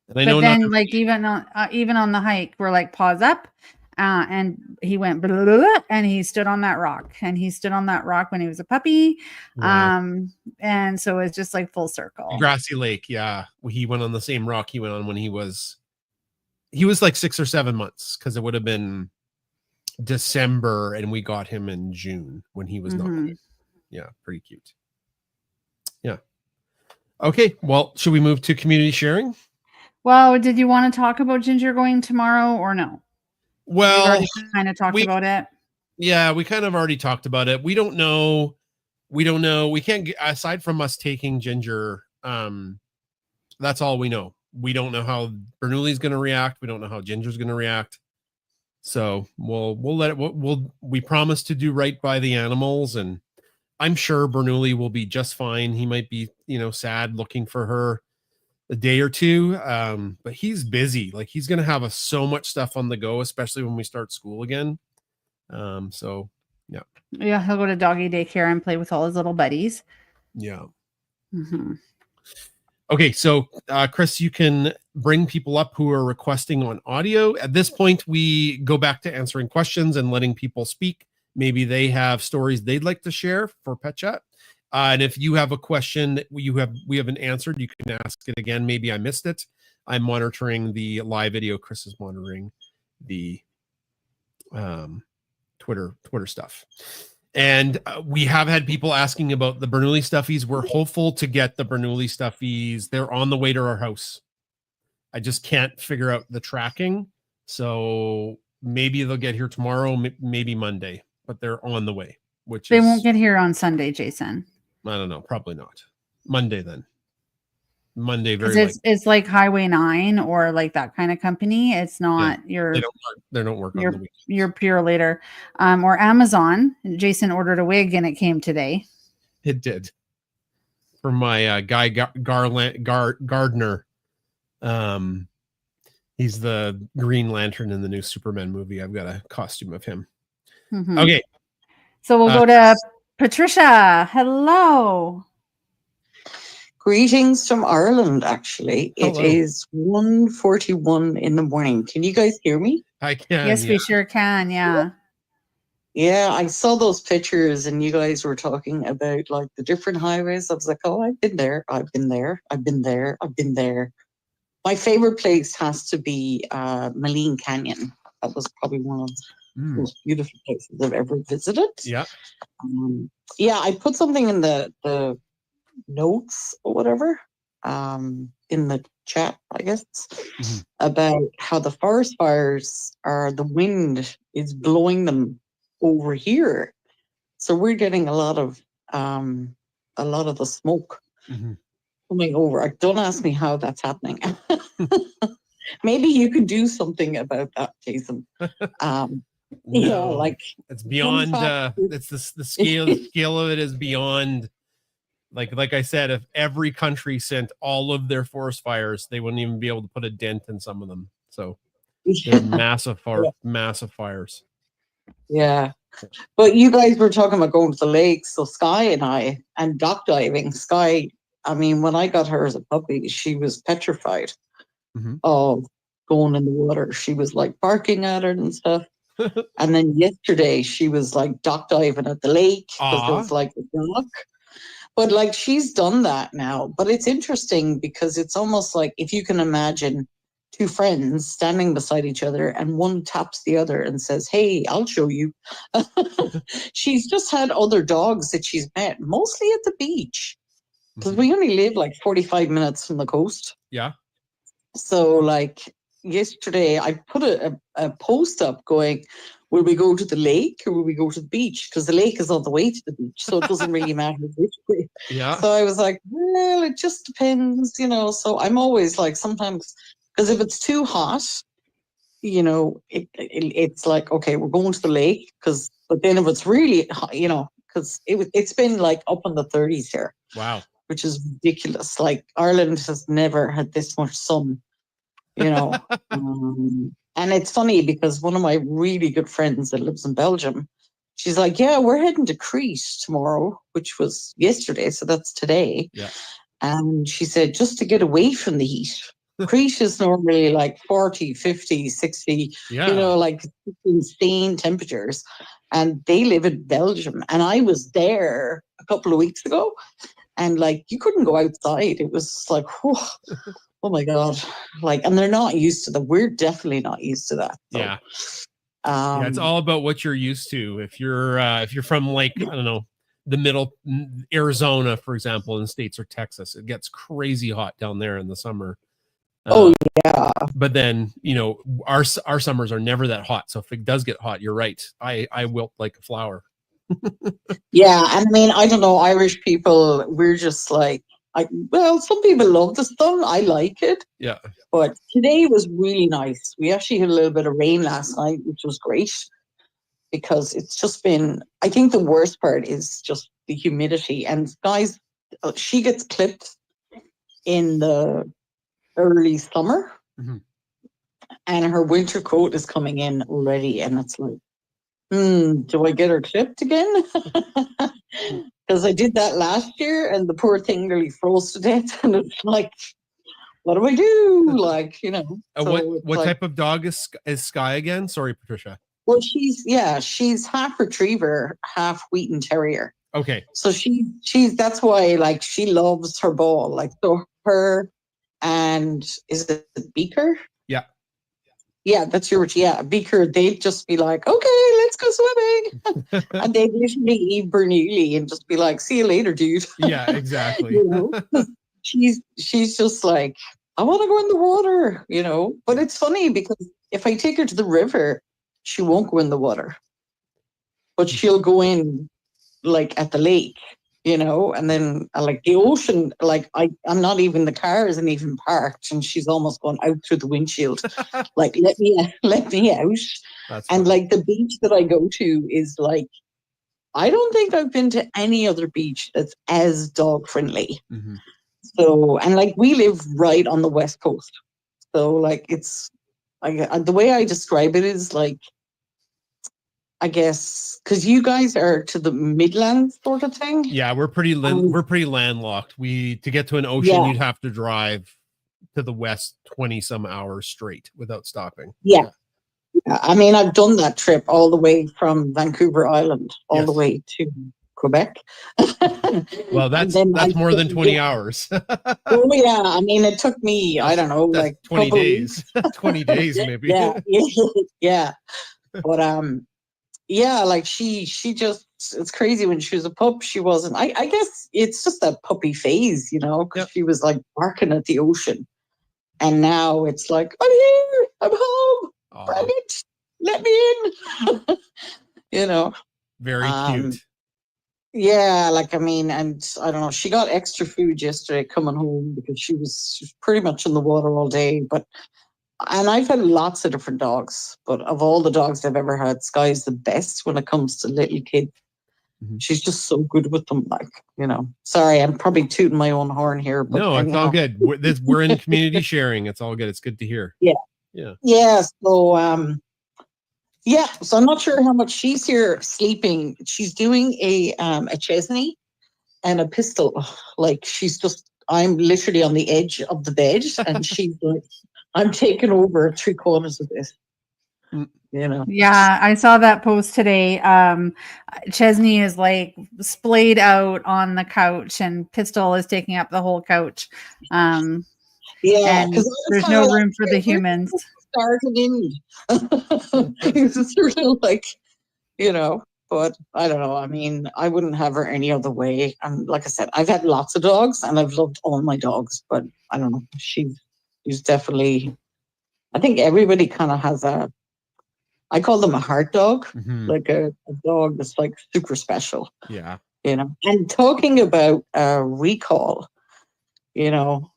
[SPEAKER 2] And I know
[SPEAKER 3] then like even on the hike, we're like, pause up. And he went blah, blah, blah, and he stood on that rock, and he stood on that rock when he was a puppy.
[SPEAKER 2] Wow.
[SPEAKER 3] And so it's just like full circle.
[SPEAKER 2] Grassy Lake. Yeah. He went on the same rock he went on when he was like 6 or 7 months, because it would have been December and we got him in June when he was not good. Yeah, pretty cute. Yeah. Okay, well, should we move to community sharing?
[SPEAKER 3] Well, did you want to talk about Ginger going tomorrow or no?
[SPEAKER 2] Well,
[SPEAKER 3] kind of talked about it.
[SPEAKER 2] Yeah, we kind of already talked about it. We don't know. We can't get, aside from us taking Ginger, that's all we know. We don't know how Bernoulli's going to react. We don't know how Ginger's going to react. So we'll let it. We promise to do right by the animals, and I'm sure Bernoulli will be just fine. He might be, sad looking for her a day or two, but he's busy. Like, he's going to have so much stuff on the go, especially when we start school again. So yeah,
[SPEAKER 3] he'll go to doggy daycare and play with all his little buddies.
[SPEAKER 2] Yeah. Okay, so Chris, you can bring people up who are requesting on audio. At this point, we go back to answering questions and letting people speak. Maybe they have stories they'd like to share for Pet Chat. And if you have a question that we haven't answered, you can ask it again. Maybe I missed it. I'm monitoring the live video. Chris is monitoring the Twitter stuff. And we have had people asking about the Bernoulli stuffies. We're hopeful to get the Bernoulli stuffies. They're on the way to our house. I just can't figure out the tracking. So maybe they'll get here tomorrow, maybe Monday, but they're on the way.
[SPEAKER 3] They won't get here on Sunday, Jason.
[SPEAKER 2] I don't know. Probably not. Monday then. Monday, very
[SPEAKER 3] because it's like Highway 9 or like that kind of company. It's not
[SPEAKER 2] they don't work on the weekend.
[SPEAKER 3] Your Purolator, or Amazon. Jason ordered a wig and it came today.
[SPEAKER 2] It did. For my guy Gardner. He's the Green Lantern in the new Superman movie. I've got a costume of him.
[SPEAKER 3] Mm-hmm.
[SPEAKER 2] Okay.
[SPEAKER 3] So we'll go to Patricia. Hello.
[SPEAKER 4] Greetings from Ireland, actually.
[SPEAKER 2] Hello.
[SPEAKER 4] It is 1:41 in the morning. Can you guys hear me?
[SPEAKER 2] I can.
[SPEAKER 3] Yes, we sure can. Yeah.
[SPEAKER 4] Yeah, I saw those pictures and you guys were talking about like the different highways. I was like, oh, I've been there. I've been there. I've been there. I've been there. My favorite place has to be Maline Canyon. That was probably one of the most beautiful places I've ever visited.
[SPEAKER 2] Yeah.
[SPEAKER 4] Yeah, I put something in the notes or whatever in the chat, I guess, about how the forest fires the wind is blowing them over here. So we're getting a lot of the smoke coming over. Don't ask me how that's happening. Maybe you could do something about that, Jason. You know, like
[SPEAKER 2] it's beyond it's the scale of it is beyond like I said, if every country sent all of their forest fires, they wouldn't even be able to put a dent in some of them. So they're massive fires.
[SPEAKER 4] Yeah. But you guys were talking about going to the lakes. So Sky and I, and dock diving. Sky, I mean, when I got her as a puppy, she was petrified of going in the water. She was like barking at it and stuff. And then yesterday she was like dock diving at the lake because there was like a dock. But like she's done that now. But it's interesting because it's almost like if you can imagine two friends standing beside each other and one taps the other and says, hey, I'll show you. She's just had other dogs that she's met, mostly at the beach. Because we only live like 45 minutes from the coast.
[SPEAKER 2] Yeah.
[SPEAKER 4] So like yesterday I put a post up going, will we go to the lake or will we go to the beach? Because the lake is on the way to the beach, so it doesn't really matter which way.
[SPEAKER 2] Yeah.
[SPEAKER 4] So I was like, well, it just depends, you know. So I'm always like sometimes, because if it's too hot, you know, it's like, okay, we're going to the lake. But then if it's really hot, you know, because it's been like up in the 30s here.
[SPEAKER 2] Wow.
[SPEAKER 4] Which is ridiculous. Like Ireland has never had this much sun, you know. And it's funny because one of my really good friends that lives in Belgium, she's like, yeah, we're heading to Crete tomorrow, which was yesterday. So that's today.
[SPEAKER 2] Yeah.
[SPEAKER 4] And she said, just to get away from the heat. Crete is normally like 40, 50, 60, you know, like insane temperatures. And they live in Belgium. And I was there a couple of weeks ago. And like, you couldn't go outside. It was like, oh my God. Like, and they're not used to that. We're definitely not used to that. So.
[SPEAKER 2] Yeah. Yeah. It's all about what you're used to. If you're from like, I don't know, the middle Arizona, for example, in the States or Texas, it gets crazy hot down there in the summer.
[SPEAKER 4] Oh yeah.
[SPEAKER 2] But then, you know, our summers are never that hot. So if it does get hot, you're right. I wilt like a flower.
[SPEAKER 4] Yeah, and I mean, I don't know, Irish people, we're just like, some people love the sun. I like it.
[SPEAKER 2] Yeah.
[SPEAKER 4] But today was really nice. We actually had a little bit of rain last night, which was great because it's just been, I think the worst part is just the humidity. And guys, she gets clipped in the early summer and her winter coat is coming in already. And it's like, do I get her clipped again? Because I did that last year and the poor thing nearly froze to death. And it's like, what do I do? Like, you know.
[SPEAKER 2] What like, type of dog is Sky again? Sorry, Patricia.
[SPEAKER 4] Well, she's half retriever, half Wheaten Terrier.
[SPEAKER 2] Okay.
[SPEAKER 4] So she's that's why like she loves her ball. Like so her and is it Beaker?
[SPEAKER 2] Yeah.
[SPEAKER 4] Yeah, that's your yeah, Beaker, they'd just be like, okay, let's go swimming. And they'd literally leave Bernoulli and just be like, see you later, dude.
[SPEAKER 2] Yeah, exactly.
[SPEAKER 4] You know? 'Cause she's just like, I want to go in the water, you know. But it's funny because if I take her to the river, she won't go in the water. But she'll go in like at the lake, you know, and then like the ocean, like I'm not even, the car isn't even parked and she's almost gone out through the windshield. Like, let me out.
[SPEAKER 2] That's
[SPEAKER 4] and
[SPEAKER 2] funny.
[SPEAKER 4] like the beach that I go to is like, I don't think I've been to any other beach that's as dog friendly.
[SPEAKER 2] Mhm.
[SPEAKER 4] So, and like we live right on the West Coast. So like it's like the way I describe it is like, I guess, because you guys are to the Midlands sort of thing.
[SPEAKER 2] Yeah, we're pretty landlocked. To get to an ocean,
[SPEAKER 4] Yeah.
[SPEAKER 2] you'd have to drive to the west 20 some hours straight without stopping.
[SPEAKER 4] Yeah. I mean, I've done that trip all the way from Vancouver Island all the
[SPEAKER 2] Yes.
[SPEAKER 4] way to Quebec.
[SPEAKER 2] Well,
[SPEAKER 4] And
[SPEAKER 2] that's
[SPEAKER 4] then
[SPEAKER 2] more than 20 hours.
[SPEAKER 4] Oh yeah, I mean, it took me, I don't know,
[SPEAKER 2] That's
[SPEAKER 4] like
[SPEAKER 2] 20
[SPEAKER 4] couple
[SPEAKER 2] days. 20 days maybe.
[SPEAKER 4] Yeah, yeah. But yeah, like she just, it's crazy. When she was a pup, she wasn't, I guess it's just that puppy phase, you know, because
[SPEAKER 2] Yep.
[SPEAKER 4] she was like barking at the ocean. And now it's like, I'm here, I'm home,
[SPEAKER 2] Aw,
[SPEAKER 4] Brilliant, let me in. You know.
[SPEAKER 2] very
[SPEAKER 4] Um,
[SPEAKER 2] cute.
[SPEAKER 4] Yeah, like I mean, and I don't know, she got extra food yesterday coming home because she was pretty much in the water all day. And I've had lots of different dogs, but of all the dogs I've ever had, Sky's the best when it comes to little kids.
[SPEAKER 2] Mhm.
[SPEAKER 4] She's just so good with them, like, you know. Sorry, I'm probably tooting my own horn here, but
[SPEAKER 2] No, it's all
[SPEAKER 4] anyhow.
[SPEAKER 2] good. We're in community sharing. It's all good. It's good to hear.
[SPEAKER 4] Yeah.
[SPEAKER 2] Yeah.
[SPEAKER 4] Yeah, so yeah, so I'm not sure how much she's here sleeping. She's doing a Chesney and a pistol. Like she's just, I'm literally on the edge of the bed and she's like, I'm taking over 3/4 of this. You know.
[SPEAKER 3] Yeah, I saw that post today. Chesney is like splayed out on the couch and Pistol is taking up the whole couch.
[SPEAKER 4] Yeah,
[SPEAKER 3] And
[SPEAKER 4] because
[SPEAKER 3] there's no room for the humans.
[SPEAKER 4] Started in. It's sort of like, you know, but I don't know. I mean, I wouldn't have her any other way. And like I said, I've had lots of dogs and I've loved all my dogs, but I don't know. She's definitely, I think everybody kind of has I call them a heart dog,
[SPEAKER 2] Mhm.
[SPEAKER 4] like a dog that's like super special,
[SPEAKER 2] Yeah.
[SPEAKER 4] you know. And talking about recall, you know,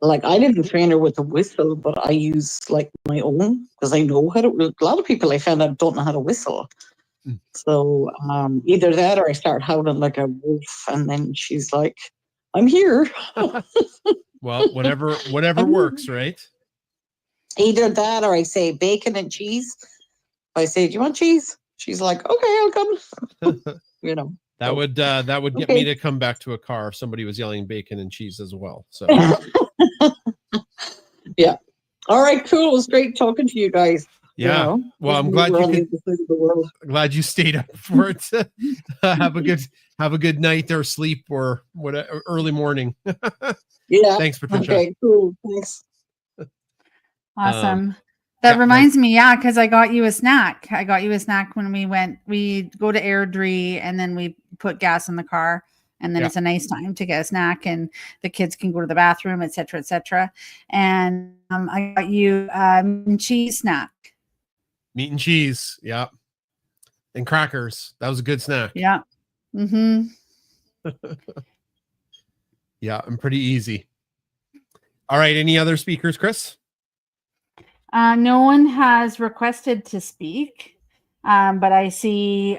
[SPEAKER 4] like I didn't train her with a whistle, but I use like my own because I know how to. A lot of people I found out don't know how to whistle.
[SPEAKER 2] Mm.
[SPEAKER 4] So either that or I start howling like a wolf, and then she's like, "I'm here."
[SPEAKER 2] Well, whatever works, right?
[SPEAKER 4] Either that or I say bacon and cheese. I say, "Do you want cheese?" She's like, "Okay, I'll come." You know.
[SPEAKER 2] That would get
[SPEAKER 4] Okay.
[SPEAKER 2] me to come back to a car if somebody was yelling bacon and cheese as well. So
[SPEAKER 4] Yeah. All right, cool. It was great talking to you guys.
[SPEAKER 2] yeah.
[SPEAKER 4] You know,
[SPEAKER 2] Well, I'm
[SPEAKER 4] we
[SPEAKER 2] glad
[SPEAKER 4] were
[SPEAKER 2] you
[SPEAKER 4] on the
[SPEAKER 2] could.
[SPEAKER 4] other side of the world.
[SPEAKER 2] Glad you stayed up for it. have a good night or sleep or whatever, early morning.
[SPEAKER 4] Yeah.
[SPEAKER 2] Thanks, Patricia.
[SPEAKER 4] Okay, cool. Thanks.
[SPEAKER 3] Awesome. That
[SPEAKER 2] yeah,
[SPEAKER 3] reminds me, yeah, because I got you a snack. I got you a snack when we go to Airdrie and then we put gas in the car. And then
[SPEAKER 2] Yeah.
[SPEAKER 3] it's a nice time to get a snack and the kids can go to the bathroom, et cetera, et cetera. And I got you a cheese snack.
[SPEAKER 2] Meat and cheese. Yeah. And crackers. That was a good snack.
[SPEAKER 3] Yeah. Mm-hmm.
[SPEAKER 2] Yeah. I'm pretty easy. All right. Any other speakers, Chris?
[SPEAKER 3] No one has requested to speak, but I see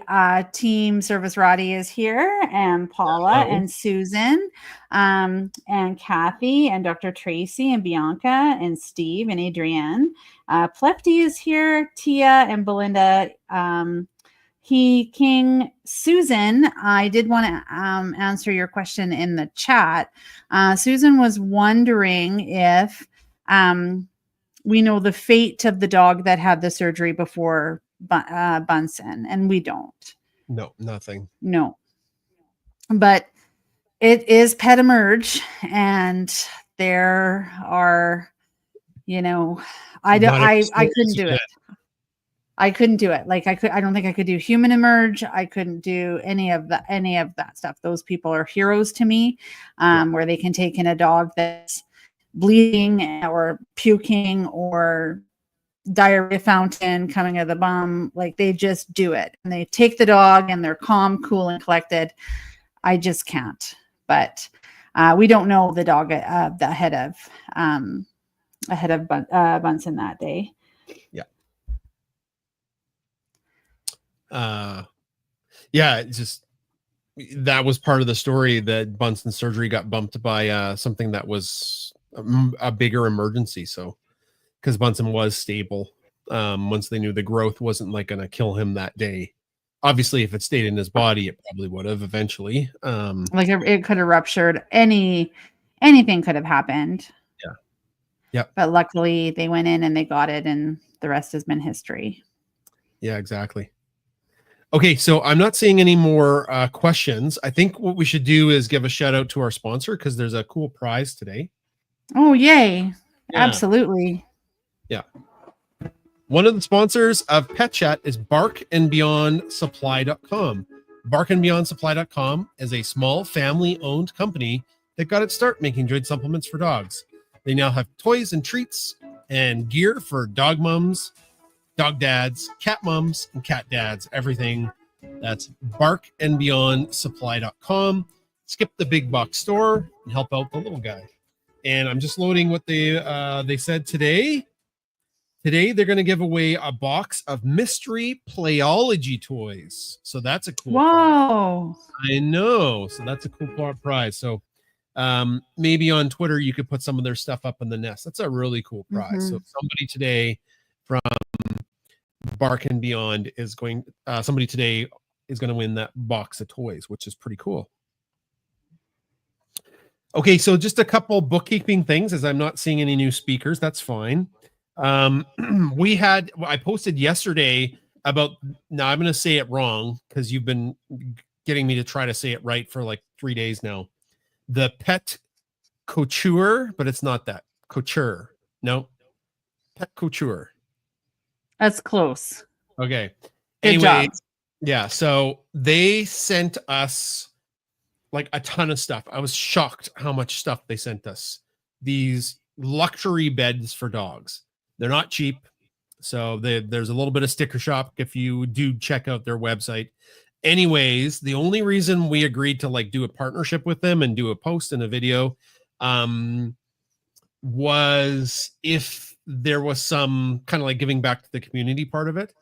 [SPEAKER 3] Team Service Roddy is here, and Paula
[SPEAKER 2] Hello.
[SPEAKER 3] and Susan, and Kathy and Dr. Tracy and Bianca and Steve and Adrienne. Plefty is here, Tia and Belinda. King, Susan, I did want to answer your question in the chat. Susan was wondering if we know the fate of the dog that had the surgery before Bunsen, and we don't.
[SPEAKER 2] No, nothing.
[SPEAKER 3] No. But it is Pet Emerge, and there are, you know, I don't,
[SPEAKER 2] Not every
[SPEAKER 3] I
[SPEAKER 2] story
[SPEAKER 3] couldn't
[SPEAKER 2] is a
[SPEAKER 3] do
[SPEAKER 2] pet.
[SPEAKER 3] it. I couldn't do it. Like I don't think I could do Human Emerge. I couldn't do any of that stuff. Those people are heroes to me, where they can take in a dog that's bleeding or puking or diarrhea fountain coming out of the bum. Like they just do it, and they take the dog and they're calm, cool, and collected. I just can't. But we don't know the dog ahead of Bunsen that day.
[SPEAKER 2] Yeah. Yeah, it's just that was part of the story that Bunsen's surgery got bumped by something that was a bigger emergency. So, because Bunsen was stable, once they knew the growth wasn't like going to kill him that day. Obviously, if it stayed in his body, it probably would have eventually.
[SPEAKER 3] Like it could have ruptured. Anything could have happened.
[SPEAKER 2] Yeah. Yep.
[SPEAKER 3] But luckily, they went in and they got it, and the rest has been history.
[SPEAKER 2] Yeah, exactly. Okay, so I'm not seeing any more questions. I think what we should do is give a shout out to our sponsor because there's a cool prize today.
[SPEAKER 3] Oh, yay.
[SPEAKER 2] Yeah.
[SPEAKER 3] Absolutely.
[SPEAKER 2] Yeah. One of the sponsors of Pet Chat is barkandbeyondsupply.com. Barkandbeyondsupply.com is a small family-owned company that got its start making joint supplements for dogs. They now have toys and treats and gear for dog mums, dog dads, cat mums, and cat dads, everything. That's barkandbeyondsupply.com. Skip the big box store and help out the little guy. And I'm just loading what they said today. Today, they're going to give away a box of mystery playology toys. So that's a cool
[SPEAKER 3] Whoa.
[SPEAKER 2] prize. I know. So that's a cool prize. So maybe on Twitter, you could put some of their stuff up in the nest. That's a really cool prize. So somebody today from Bark and Beyond is going to win that box of toys, which is pretty cool. Okay, so just a couple bookkeeping things, as I'm not seeing any new speakers. That's fine. I posted yesterday about, now I'm going to say it wrong because you've been getting me to try to say it right for like 3 days now. The Pet Couture, but it's not that. Couture. No. Pet Couture.
[SPEAKER 3] That's close.
[SPEAKER 2] Okay.
[SPEAKER 3] Good job.
[SPEAKER 2] Yeah, so they sent us like a ton of stuff. I was shocked how much stuff they sent us. These luxury beds for dogs. They're not cheap. So there's a little bit of sticker shock if you do check out their website. Anyways, the only reason we agreed to like do a partnership with them and do a post and a video was if there was some kind of like giving back to the community part of it.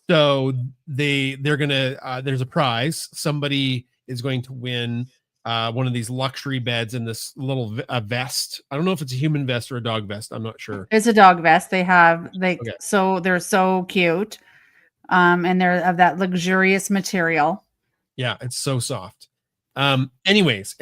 [SPEAKER 2] So they're gonna there's a prize. Somebody is going to win one of these luxury beds in this little vest. I don't know if it's a human vest or a dog vest. I'm not sure.
[SPEAKER 3] It's a dog vest. So they're so cute. And they're of that luxurious material.
[SPEAKER 2] Yeah, it's so soft. Anyways.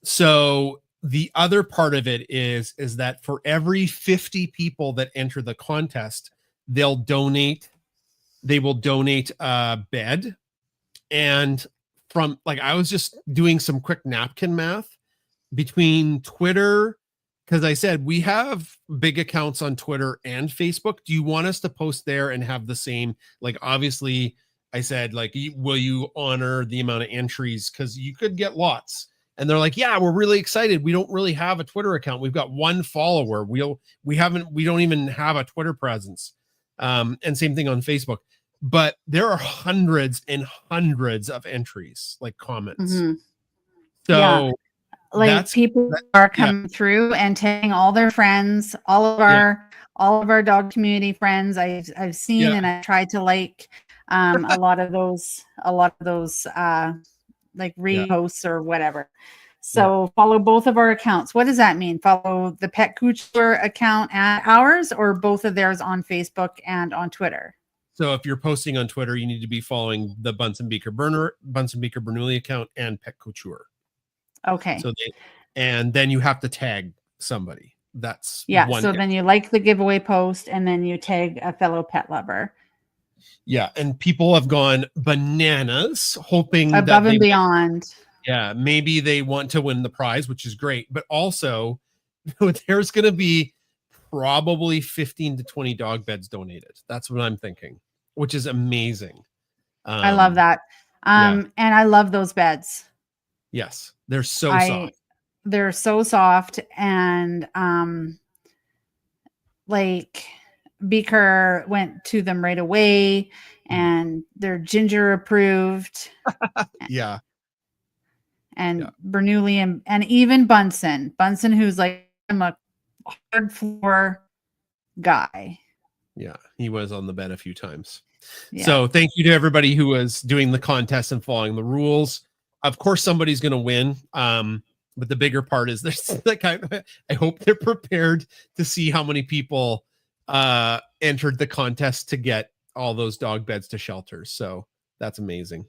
[SPEAKER 2] So the other part of it is that for every 50 people that enter the contest, they will donate a bed. And from like, I was just doing some quick napkin math between Twitter, because I said we have big accounts on Twitter and Facebook. Do you want us to post there and have the same? Like, obviously, I said, like, will you honor the amount of entries? Because you could get lots. And they're like, yeah, we're really excited. We don't really have a Twitter account. We've got one follower. We don't even have a Twitter presence. And same thing on Facebook. But there are hundreds and hundreds of entries, like comments.
[SPEAKER 3] Mm-hmm.
[SPEAKER 2] So
[SPEAKER 3] yeah. Like people are coming through and taking all their friends, all of our dog community friends. I've seen and I tried to like a lot of those like reposts or whatever. So follow both of our accounts. What does that mean? Follow the Pet Couture account at ours or both of theirs on Facebook and on Twitter?
[SPEAKER 2] So if you're posting on Twitter, you need to be following the Bunsen Beaker Bernoulli account and Pet Couture.
[SPEAKER 3] Okay.
[SPEAKER 2] So and then you have to tag somebody. That's
[SPEAKER 3] so then you like the giveaway post and then you tag a fellow pet lover.
[SPEAKER 2] Yeah, and people have gone bananas hoping
[SPEAKER 3] Above
[SPEAKER 2] that
[SPEAKER 3] and beyond.
[SPEAKER 2] yeah, maybe they want to win the prize, which is great, but also there's going to be probably 15 to 20 dog beds donated. That's what I'm thinking, which is amazing.
[SPEAKER 3] I love that.
[SPEAKER 2] Yeah.
[SPEAKER 3] And I love those beds.
[SPEAKER 2] Yes, they're so soft.
[SPEAKER 3] They're so soft, and like Beaker went to them right away, and they're ginger approved.
[SPEAKER 2] Yeah.
[SPEAKER 3] And Bernoulli and even Bunsen, who's like, I'm a hard floor guy.
[SPEAKER 2] Yeah, he was on the bed a few times.
[SPEAKER 3] Yeah.
[SPEAKER 2] So thank you to everybody who was doing the contest and following the rules. Of course, somebody's going to win. But the bigger part is there's like, I hope they're prepared to see how many people entered the contest to get all those dog beds to shelters. So that's amazing.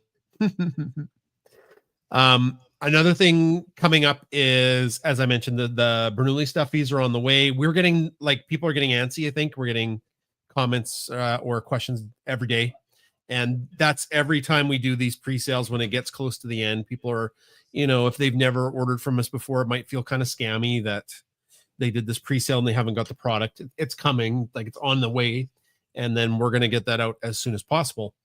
[SPEAKER 2] Another thing coming up is, as I mentioned, the Bernoulli stuffies are on the way. We're getting, like, people are getting antsy. I think we're getting comments or questions every day. And that's every time we do these pre-sales. When it gets close to the end, people are, if they've never ordered from us before, it might feel kind of scammy that they did this pre-sale and they haven't got the product. It's coming, like it's on the way. And then we're going to get that out as soon as possible.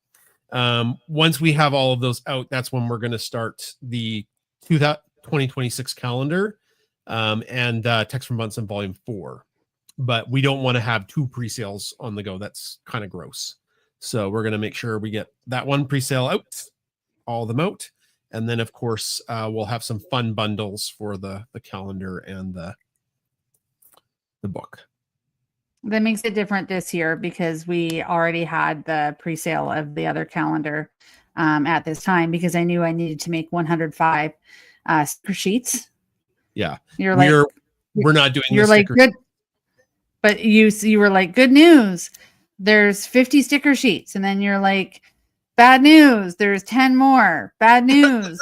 [SPEAKER 2] Once we have all of those out, that's when we're going to start the 2026 calendar and Text from Bunsen Volume 4. But we don't want to have 2 pre-sales on the go. That's kind of gross. So we're going to make sure we get that one pre-sale out, all of them out. And then, of course, we'll have some fun bundles for the calendar and the book.
[SPEAKER 3] That makes it different this year because we already had the pre-sale of the other calendar at this time, because I knew I needed to make 105 sticker sheets.
[SPEAKER 2] Yeah.
[SPEAKER 3] We're
[SPEAKER 2] not doing
[SPEAKER 3] you're like good, but you were like, good news, there's 50 sticker sheets. And then you're like, bad news, there's 10 more. Bad news,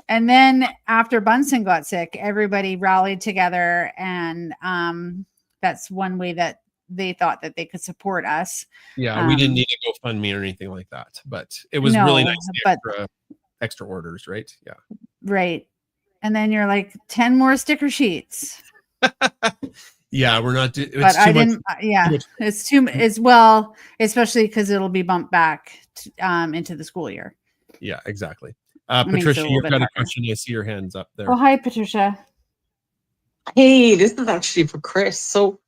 [SPEAKER 3] and then after Bunsen got sick, everybody rallied together, and that's one way that they thought that they could support us.
[SPEAKER 2] Yeah, we didn't need to GoFundMe or anything like that, but it was really nice to extra orders, right? Yeah. Right.
[SPEAKER 3] And then you're like, 10 more sticker sheets.
[SPEAKER 2] Yeah, we're not doing,
[SPEAKER 3] but I didn't. It's too as well, especially because it'll be bumped back into the school year.
[SPEAKER 2] Yeah, exactly. Patricia, you've got a question. I see your hands up there.
[SPEAKER 3] Oh, hi, Patricia.
[SPEAKER 4] Hey, this is actually for Chris. So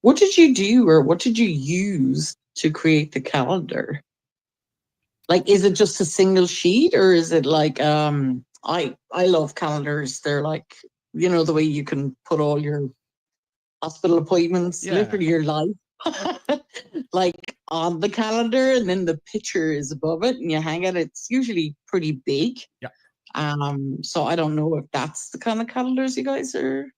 [SPEAKER 4] what did you do, or what did you use to create the calendar? Like, is it just a single sheet, or is it like, I love calendars. They're like, the way you can put all your hospital appointments, literally your life, like on the calendar, and then the picture is above it and you hang it. It's usually pretty big.
[SPEAKER 2] Yeah.
[SPEAKER 4] So I don't know if that's the kind of calendars you guys are.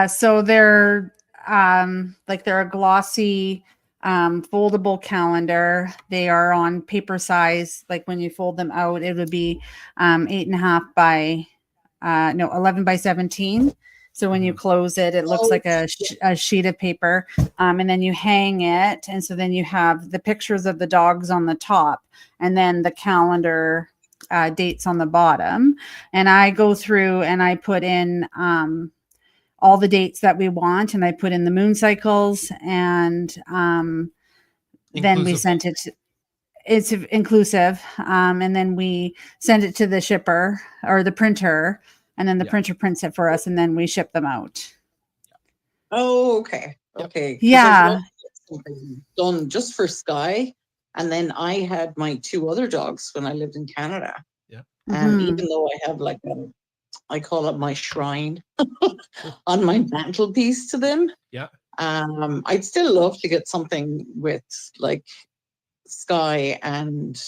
[SPEAKER 3] So they're they're a glossy foldable calendar. They are on paper size. Like when you fold them out, it would be 8.5 by 11 by 17. So when you close it, it looks like a sheet of paper, and then you hang it. And so then you have the pictures of the dogs on the top, and then the calendar dates on the bottom. And I go through and I put in all the dates that we want, and I put in the moon cycles, and then we sent it. It's inclusive, and then we send it to the shipper or the printer. And then the printer prints it for us, and then we ship them out.
[SPEAKER 4] Oh, okay. Okay.
[SPEAKER 3] Yeah.
[SPEAKER 4] Done just for Sky. And then I had my 2 other dogs when I lived in Canada.
[SPEAKER 2] Yeah.
[SPEAKER 4] And even though I have like I call it my shrine on my mantelpiece to them.
[SPEAKER 2] Yeah.
[SPEAKER 4] I'd still love to get something with like Sky and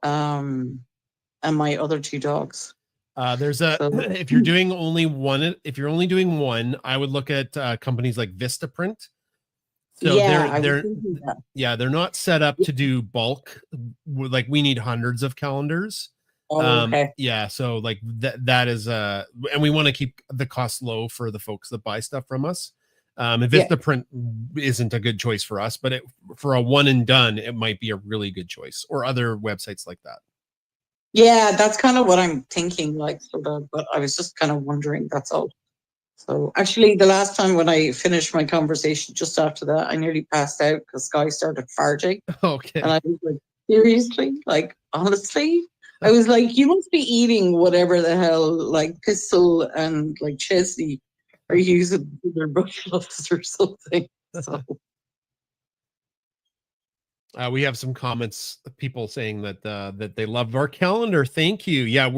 [SPEAKER 4] my other 2 dogs.
[SPEAKER 2] If you're doing only one, doing one, I would look at companies like Vistaprint. So they're not set up to do bulk. Like we need hundreds of calendars.
[SPEAKER 4] Oh, okay.
[SPEAKER 2] Yeah. So like that is and we want to keep the cost low for the folks that buy stuff from us. If
[SPEAKER 4] Yeah.
[SPEAKER 2] it's the print isn't a good choice for us, but for a one and done, it might be a really good choice, or other websites like that.
[SPEAKER 4] Yeah, that's kind of what I'm thinking, like, sort of, but I was just kind of wondering, that's all. So actually, the last time when I finished my conversation, just after that, I nearly passed out because Sky started farting.
[SPEAKER 2] Okay.
[SPEAKER 4] And I was like, seriously? Like, honestly? I was like, you must be eating whatever the hell, like, Pistol and, like, Chesney are using for their bush gloves or something. So,
[SPEAKER 2] We have some comments, people saying that that they love our calendar. Thank you. Yeah,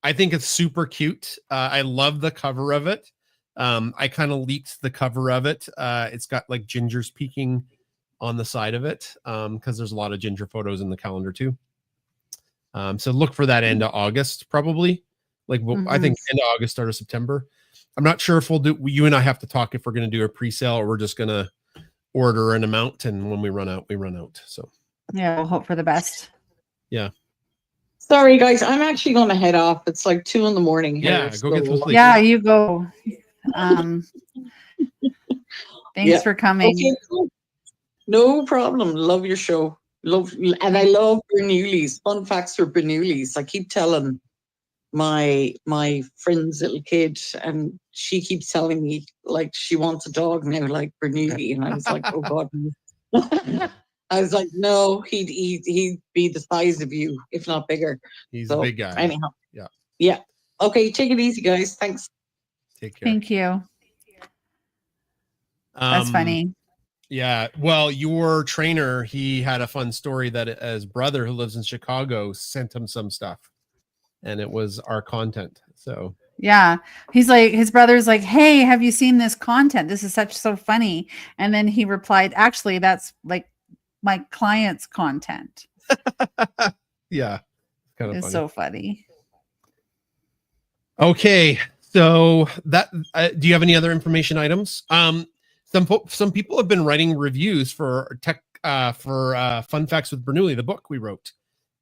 [SPEAKER 2] I think it's super cute. I love the cover of it. I kind of leaked the cover of it. It's got like gingers peeking on the side of it, because there's a lot of ginger photos in the calendar too. So look for that end of August, probably. Like I think end of August, start of September. I'm not sure if you and I have to talk if we're going to do a pre-sale or we're just going to order an amount, and when we run out, we run out. So
[SPEAKER 3] Yeah, we'll hope for the best.
[SPEAKER 2] yeah.
[SPEAKER 4] sorry, guys, I'm actually going to head off. It's like 2 a.m. here.
[SPEAKER 2] Yeah, go get some sleep.
[SPEAKER 3] Yeah, you go. Thanks for coming.
[SPEAKER 4] Okay, cool. No problem. Love your show. And I love Bernoulli's. Fun facts for Bernoulli's. I keep telling my friend's little kid, and she keeps telling me like she wants a dog now, like Bernoulli, and I was like, oh God. I was like, no, he'd be the size of you, if not bigger.
[SPEAKER 2] He's a big guy.
[SPEAKER 4] Anyhow,
[SPEAKER 2] yeah.
[SPEAKER 4] Okay, take it easy, guys. Thanks.
[SPEAKER 2] Take care.
[SPEAKER 3] Thank you. That's funny.
[SPEAKER 2] Yeah. Well, your trainer, he had a fun story that his brother who lives in Chicago sent him some stuff, and it was our content. So
[SPEAKER 3] yeah, he's like, his brother's like, hey, have you seen this content? This is so funny. And then he replied, actually, that's like my client's content.
[SPEAKER 2] yeah, kind of
[SPEAKER 3] it's
[SPEAKER 2] funny.
[SPEAKER 3] So funny.
[SPEAKER 2] Okay, so that do you have any other information items? Some people have been writing reviews for Fun Facts with Bernoulli, the book we wrote,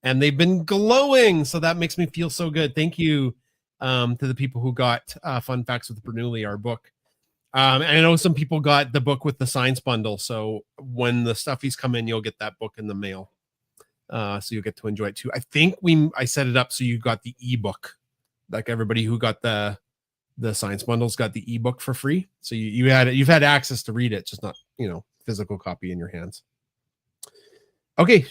[SPEAKER 2] and they've been glowing. So that makes me feel so good. Thank you to the people who got Fun Facts with Bernoulli, our book. And I know some people got the book with the science bundle. So when the stuffies come in, you'll get that book in the mail. So you'll get to enjoy it too. I think I set it up so you got the ebook. Like everybody who got the science bundles got the ebook for free. So you've had access to read it, just not, physical copy in your hands. Okay.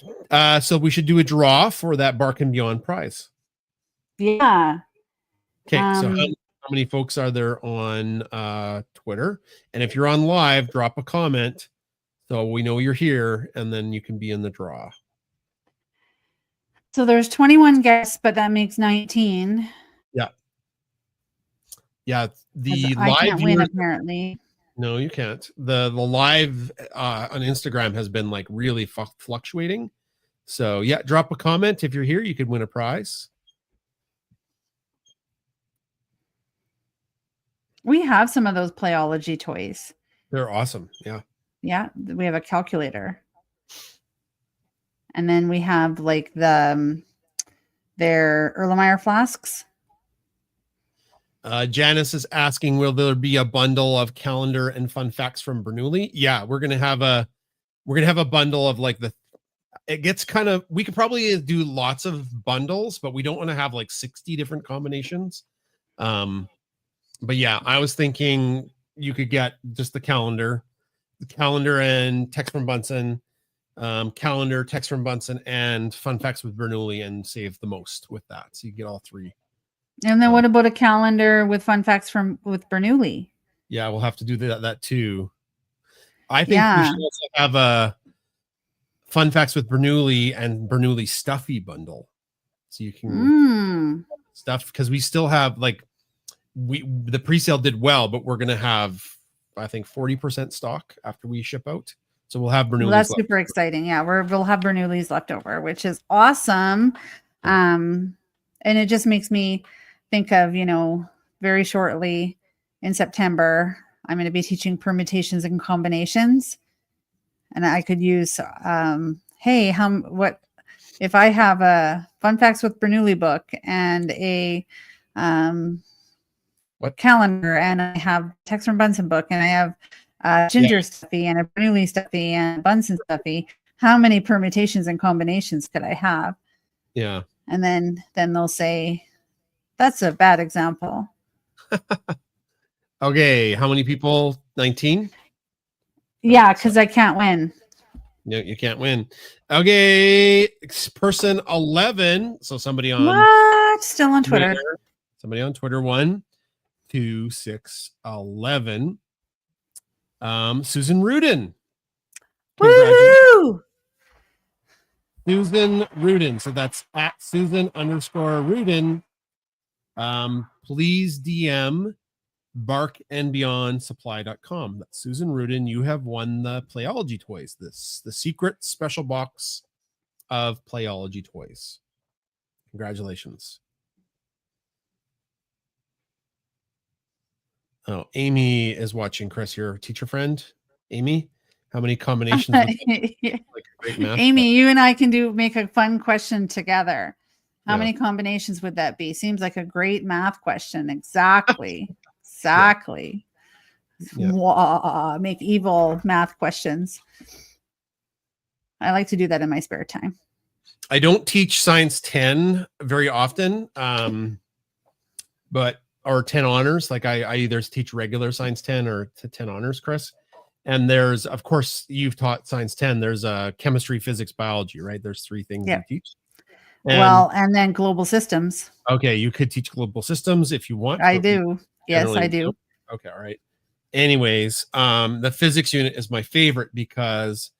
[SPEAKER 2] So we should do a draw for that Bark and Beyond prize.
[SPEAKER 3] Yeah.
[SPEAKER 2] Okay. So how many folks are there on Twitter? And if you're on live, drop a comment so we know you're here, and then you can be in the draw.
[SPEAKER 3] So there's 21 guests, but that makes 19.
[SPEAKER 2] Yeah, the
[SPEAKER 3] I
[SPEAKER 2] live
[SPEAKER 3] can't win, apparently.
[SPEAKER 2] No, you can't. The live on Instagram has been like really fluctuating. So yeah, drop a comment if you're here. You could win a prize.
[SPEAKER 3] We have some of those Playology toys.
[SPEAKER 2] They're awesome. Yeah.
[SPEAKER 3] Yeah, we have a calculator, and then we have like their Erlenmeyer flasks.
[SPEAKER 2] Janice is asking, will there be a bundle of calendar and fun facts from Bernoulli? Yeah, we're gonna have a bundle of like it gets kind of, we could probably do lots of bundles, but we don't want to have like 60 different combinations. But yeah, I was thinking you could get just the calendar and text from Bunsen, calendar, text from Bunsen, and fun facts with Bernoulli, and save the most with that. So you get all three.
[SPEAKER 3] And then what about a calendar with fun facts with Bernoulli?
[SPEAKER 2] Yeah, we'll have to do that too. I think we should also have a fun facts with Bernoulli and Bernoulli stuffy bundle. So you can stuff, because we still have like the pre-sale did well, but we're gonna have, I think, 40% stock after we ship out. So we'll have Bernoulli's. Well,
[SPEAKER 3] that's super exciting. Yeah, we'll have Bernoulli's left over, which is awesome. And it just makes me think of, very shortly in September, I'm going to be teaching permutations and combinations. And I could use, hey, what if I have a Fun Facts with Bernoulli book and a calendar, and I have Text from Bunsen book, and I have ginger stuffy and a Bernoulli stuffy and a Bunsen stuffy. How many permutations and combinations could I have?
[SPEAKER 2] Yeah.
[SPEAKER 3] And then they'll say, that's a bad example.
[SPEAKER 2] Okay. How many people? 19?
[SPEAKER 3] Yeah, because I can't win.
[SPEAKER 2] No, you can't win. Okay. Person 11. So somebody on
[SPEAKER 3] What? Still on Twitter.
[SPEAKER 2] Somebody on Twitter. 1, 2, 6, 11. Susan Rudin.
[SPEAKER 3] Woo!
[SPEAKER 2] Susan Rudin. So that's at Susan_Rudin. Please DM barkandbeyondsupply.com. That's Susan Rudin. You have won the Playology toys. The secret special box of Playology toys. Congratulations. Oh, Amy is watching. Chris, your teacher friend, Amy. How many combinations? Like great math
[SPEAKER 3] Amy, you and I can make a fun question together. How
[SPEAKER 2] Yeah.
[SPEAKER 3] many combinations would that be? Seems like a great math question. Exactly. Exactly.
[SPEAKER 2] Yeah.
[SPEAKER 3] Wah, make evil math questions. I like to do that in my spare time.
[SPEAKER 2] I don't teach Science 10 very often, or 10 honors. Like I either teach regular Science 10 or 10 honors, Chris. And there's, of course, you've taught Science 10. There's chemistry, physics, biology, right? There's 3 things you teach.
[SPEAKER 3] And then global systems.
[SPEAKER 2] Okay, you could teach global systems if you want.
[SPEAKER 3] I do. Yes, I do.
[SPEAKER 2] Okay, all right. Anyways, the physics unit is my favorite because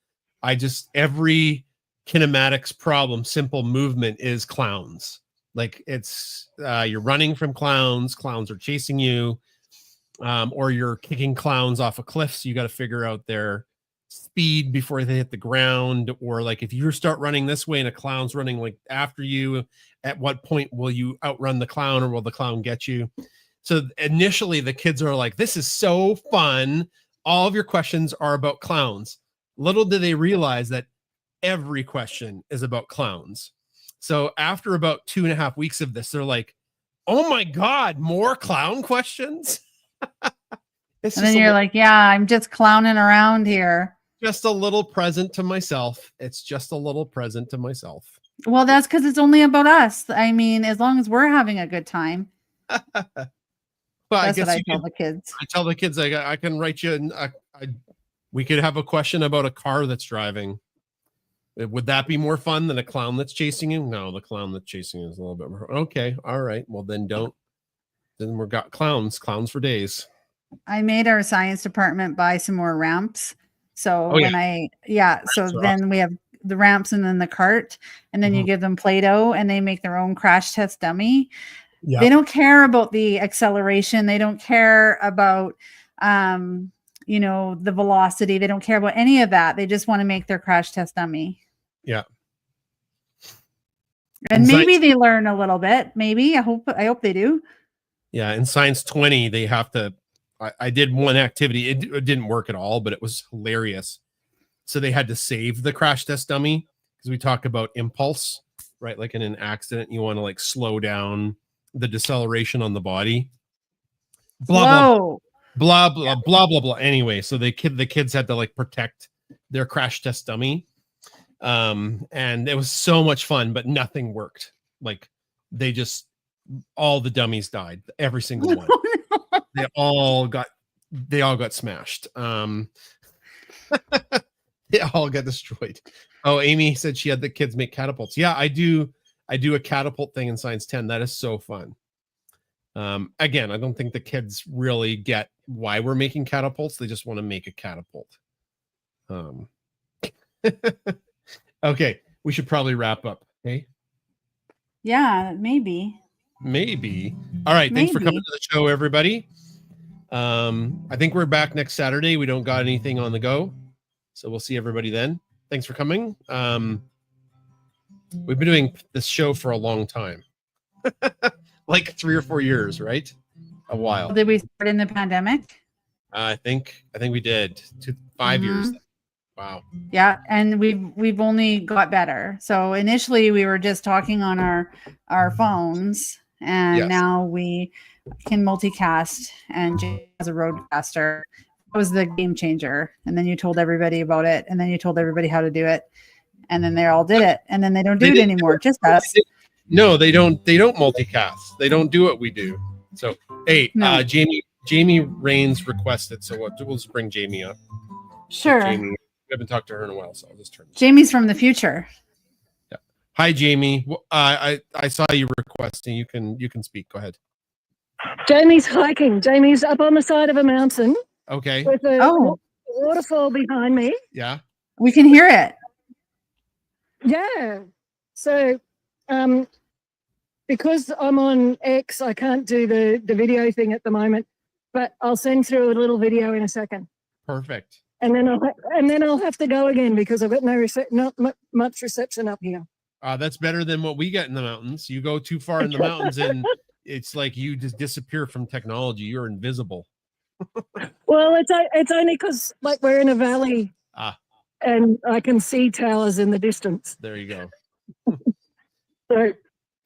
[SPEAKER 2] every kinematics problem, simple movement is clowns. Like it's you're running from clowns are chasing you, or you're kicking clowns off a cliff, so you got to figure out their speed before they hit the ground. Or like if you start running this way and a clown's running like after you, at what point will you outrun the clown, or will the clown get you? So initially the kids are like, this is so fun, all of your questions are about clowns. Little do they realize that every question is about clowns. So after about 2.5 weeks of this, they're like, oh my God, more clown questions.
[SPEAKER 3] And then you're like, yeah, I'm just clowning around here.
[SPEAKER 2] Just a little present to myself. It's just a little present to myself.
[SPEAKER 3] Well, that's because it's only about us. I mean, as long as we're having a good time.
[SPEAKER 2] Well,
[SPEAKER 3] that's what I tell the kids.
[SPEAKER 2] I tell the kids, I can write you, we could have a question about a car that's driving. Would that be more fun than a clown that's chasing you? No, the clown that's chasing you is a little bit more. Okay, all right. Well, then we've got clowns for days.
[SPEAKER 3] I made our science department buy some more ramps. So then we have the ramps and then the cart, and then you give them Play-Doh and they make their own crash test dummy. Yeah. They don't care about the acceleration. They don't care about, the velocity. They don't care about any of that. They just want to make their crash test dummy.
[SPEAKER 2] Yeah.
[SPEAKER 3] And maybe they learn a little bit. Maybe I hope they do.
[SPEAKER 2] Yeah. In Science 20, they have to, I did one activity. It didn't work at all, but it was hilarious. So they had to save the crash test dummy because we talk about impulse, right? Like in an accident, you want to like slow down the deceleration on the body. Blah, blah, blah, blah, blah, blah. Anyway, so the kids had to like protect their crash test dummy. And it was so much fun, but nothing worked. Like all the dummies died, every single one. They all got smashed. They all got destroyed. Oh, Amy said she had the kids make catapults. Yeah, I do a catapult thing in Science 10. That is so fun. Again, I don't think the kids really get why we're making catapults. They just want to make a catapult. Okay, we should probably wrap up. Okay.
[SPEAKER 3] Yeah, maybe.
[SPEAKER 2] All right. Thanks for coming to the show, everybody. I think we're back next Saturday. We don't got anything on the go, so we'll see everybody then. Thanks for coming. We've been doing this show for a long time. Like 3 or 4 years, right? A while.
[SPEAKER 3] Did we start in the pandemic?
[SPEAKER 2] I think we did 5 years. Wow.
[SPEAKER 3] Yeah, and we've only got better. So initially we were just talking on our phones, and now we can multicast, and Jay has a roadcaster was the game changer. And then you told everybody about it, and then you told everybody how to do it, and then they all did it, and then they don't do it anymore. Just us.
[SPEAKER 2] No, they don't multicast. They don't do what we do. So hey,
[SPEAKER 3] No.
[SPEAKER 2] Jamie Rains requested, so we'll just bring Jamie up.
[SPEAKER 3] Sure.
[SPEAKER 2] Jamie, we haven't talked to her in a while, so I'll just turn this.
[SPEAKER 3] Jamie's from the future.
[SPEAKER 2] Yeah. Hi, Jamie. I saw you requesting. You can speak. Go ahead.
[SPEAKER 5] Jamie's hiking. Jamie's up on the side of a mountain
[SPEAKER 2] Okay.
[SPEAKER 5] with a
[SPEAKER 3] Oh.
[SPEAKER 5] waterfall behind me.
[SPEAKER 2] Yeah.
[SPEAKER 3] We can hear it.
[SPEAKER 5] Yeah. So, because I'm on X, I can't do the video thing at the moment, but I'll send through a little video in a second,
[SPEAKER 2] Perfect.
[SPEAKER 5] and then I'll have to go again because I've got not much reception up here.
[SPEAKER 2] That's better than what we get in the mountains. You go too far in the mountains and it's like you just disappear from technology. You're invisible.
[SPEAKER 5] Well, it's only because like we're in a valley, and I can see towers in the distance.
[SPEAKER 2] There you go.
[SPEAKER 5] So,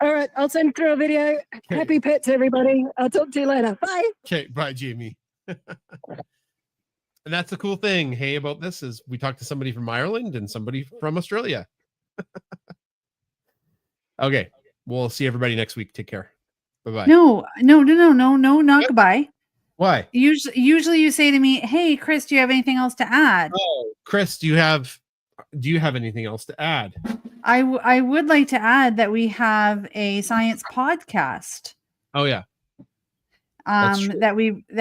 [SPEAKER 5] all right, I'll send through a video.
[SPEAKER 2] Okay.
[SPEAKER 5] Happy pets, everybody. I'll talk to you later. Bye.
[SPEAKER 2] Okay, bye, Jamie. And that's the cool thing, hey, about this is we talked to somebody from Ireland and somebody from Australia. Okay, we'll see everybody next week. Take care. Bye-bye.
[SPEAKER 3] No, not goodbye.
[SPEAKER 2] Why?
[SPEAKER 3] Usually you say to me, "Hey, Chris, do you have anything else to add?"
[SPEAKER 2] Oh, Chris, do you have anything else to add?
[SPEAKER 3] I would like to add that we have a science podcast
[SPEAKER 2] Oh yeah. That's true.
[SPEAKER 3] that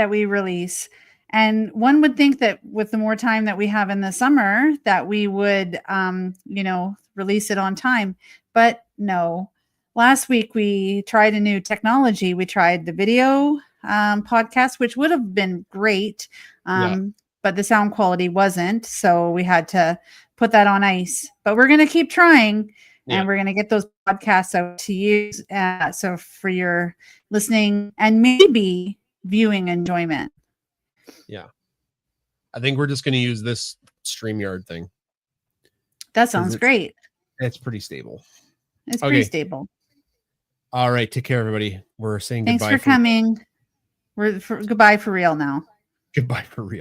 [SPEAKER 3] we release. And one would think that with the more time that we have in the summer that we would release it on time, but no. Last week we tried a new technology. We tried the video podcast, which would have been great, but the sound quality wasn't, so we had to put that on ice. But we're going to keep trying, and we're going to get those podcasts out to you, so for your listening and maybe viewing enjoyment.
[SPEAKER 2] Yeah, I think we're just going to use this StreamYard thing.
[SPEAKER 3] That sounds great.
[SPEAKER 2] It's pretty stable.
[SPEAKER 3] It's pretty stable.
[SPEAKER 2] All right, take care, everybody. We're saying
[SPEAKER 3] Thanks
[SPEAKER 2] goodbye.
[SPEAKER 3] for coming. Goodbye for real now.
[SPEAKER 2] Goodbye for real.